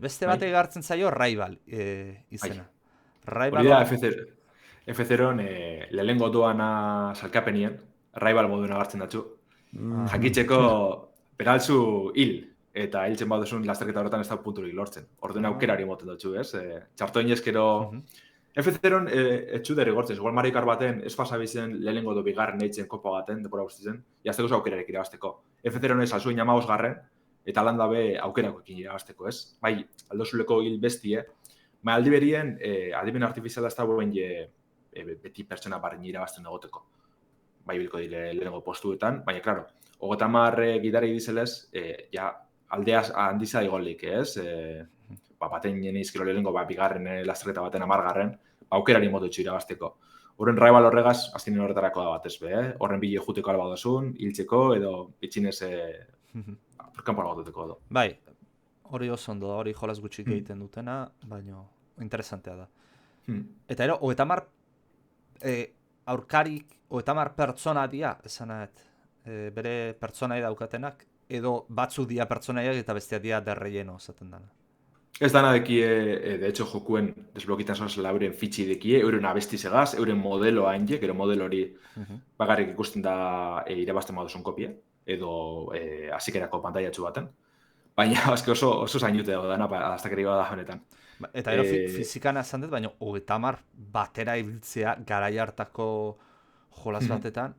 Speaker 3: beste bat egartzen zaio Rival izena.
Speaker 4: Hori da F0-on lehengo doana salkapenien, Rival moduen agartzen datzu. Jakitzeko peraltzu hil, eta hiltzen baduzun lasterketa horretan ez da punturik lortzen. Orduen aukerari moten dutzu, ez? Txartoin eskero... F0-on etxu derrigortzen, igual Mario Kart baten ez pasabizen lehengo do bigarren eitzen kopa baten, depora guztitzen, jazteko zu aukerarek irabazteko. F0-on ez alzuen 15 eta lan dabe aukerakoekin irabazteko, ez? Bai, aldozuleko hil bestie, bai, aldi berien, adimen artifiziala ez da buen beti pertsona barren irabazten dagoteko. Bai, bilko dire lehenengo postuetan, baina, klaro, 30 gidari dizelez, ja, aldeaz handiza igolik, ez? Baten jenizkero lehenengo, bigarren lasterketa baten 10garren, aukerari mototxo irabazteko. Horren Rival horregaz, azkenin horretarako da batez be, horren bile juteko alba dozun, hiltzeko, edo itxinez kanpora gotuteko edo.
Speaker 3: Bai, hori oso ondo da, hori jolas gutxik egiten dutena, baina interesantea da. Eta ero, 30 aurkarik, 30 pertsona dia, esanet, bere pertsonai daukatenak, edo batzu dia pertsonaiak eta bestia dia derreieno esaten dana.
Speaker 4: Ez dana dekie, de hecho, jokuen desblokitan zoazela euren fitxi dekie, euren abesti segaz, euren modeloa hainek, ero modelo hori bagarrik ikusten da irabazten baduzun kopia, edo hasikerako pantaiatxu baten. Baina, azke oso zainute dago dana, aztakeri bada honetan.
Speaker 3: Eta ero fizikan azan dut, baina 30 batera ibiltzea garai hartako jolas batetan,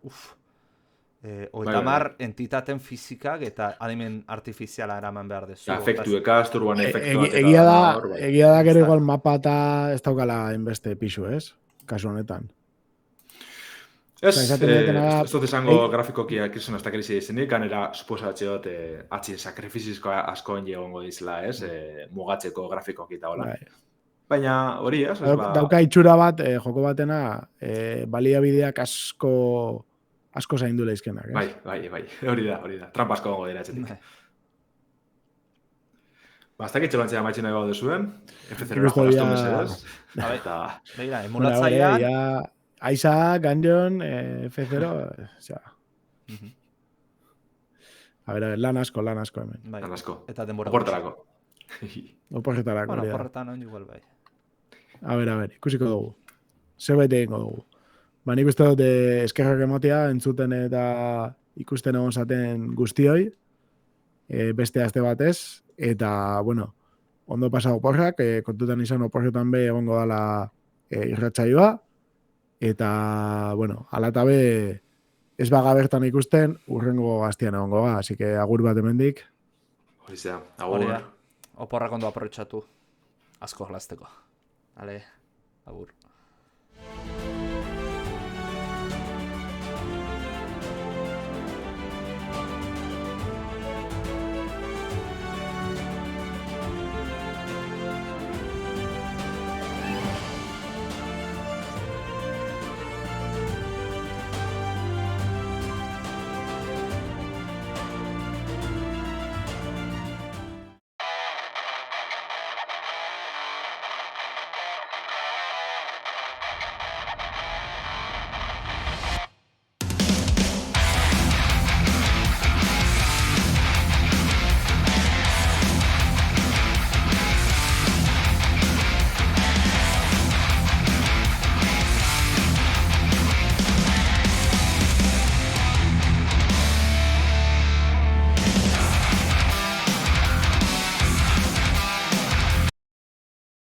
Speaker 3: 30 entitaten fizikak eta adimen artifiziala eraman behar dezu.
Speaker 4: Efektueka, asturban efektuak.
Speaker 2: Egia da gero igual mapa eta ez daukala enbeste pixu, ez? Kasu honetan.
Speaker 4: Ez dut esango grafikokia kirzen hasta krisi izenik, ganera suposatxe dut atxin sakrifizizko asko egongo dizela, ez? Mugatzeko grafikoak eta hola. Baina hori, ez?
Speaker 2: Dauka itxura bat, joko batena, baliabideak asko zaindu leizkenak, eh?
Speaker 4: Bai, hori da. Trampa asko gongo dira etxetik. Bastak itxelantzea maitxina nahi baude zuen, F0
Speaker 2: Ikusten
Speaker 4: jolastu
Speaker 2: dira-
Speaker 4: mesedez.
Speaker 3: Bai.
Speaker 4: Eta...
Speaker 3: Begira,
Speaker 2: Bueno,
Speaker 3: emulatzailean...
Speaker 2: ya Isaac, Gungeon, F0, osea,
Speaker 3: Mhm.
Speaker 2: a ver, lan asko hemen.
Speaker 3: Bai.
Speaker 4: Lan asko.
Speaker 3: Eta denbora
Speaker 4: Oportarako.
Speaker 2: Oporretarako,
Speaker 3: Bueno,
Speaker 2: hori da.
Speaker 3: porretan on igual bai.
Speaker 2: A ver, ikusiko dugu. Zerbait egingo dugu. Ba, nik uste dut eskerrak emotea entzuten eta ikusten egon zaten guztioi, beste aste batez, eta, bueno, ondo pasa oporrak, kontutan izan oporretan be egongo dala irratsaioa, eta, bueno, alatabe ez baga bertan ikusten, urrengo gaztian egongo ga, así que agur bat hemendik.
Speaker 4: Hori zea,
Speaker 3: Hori da.
Speaker 4: agur.
Speaker 3: Oporrak ondo aprobetxatu. Asko jolasteko. Ale, agur.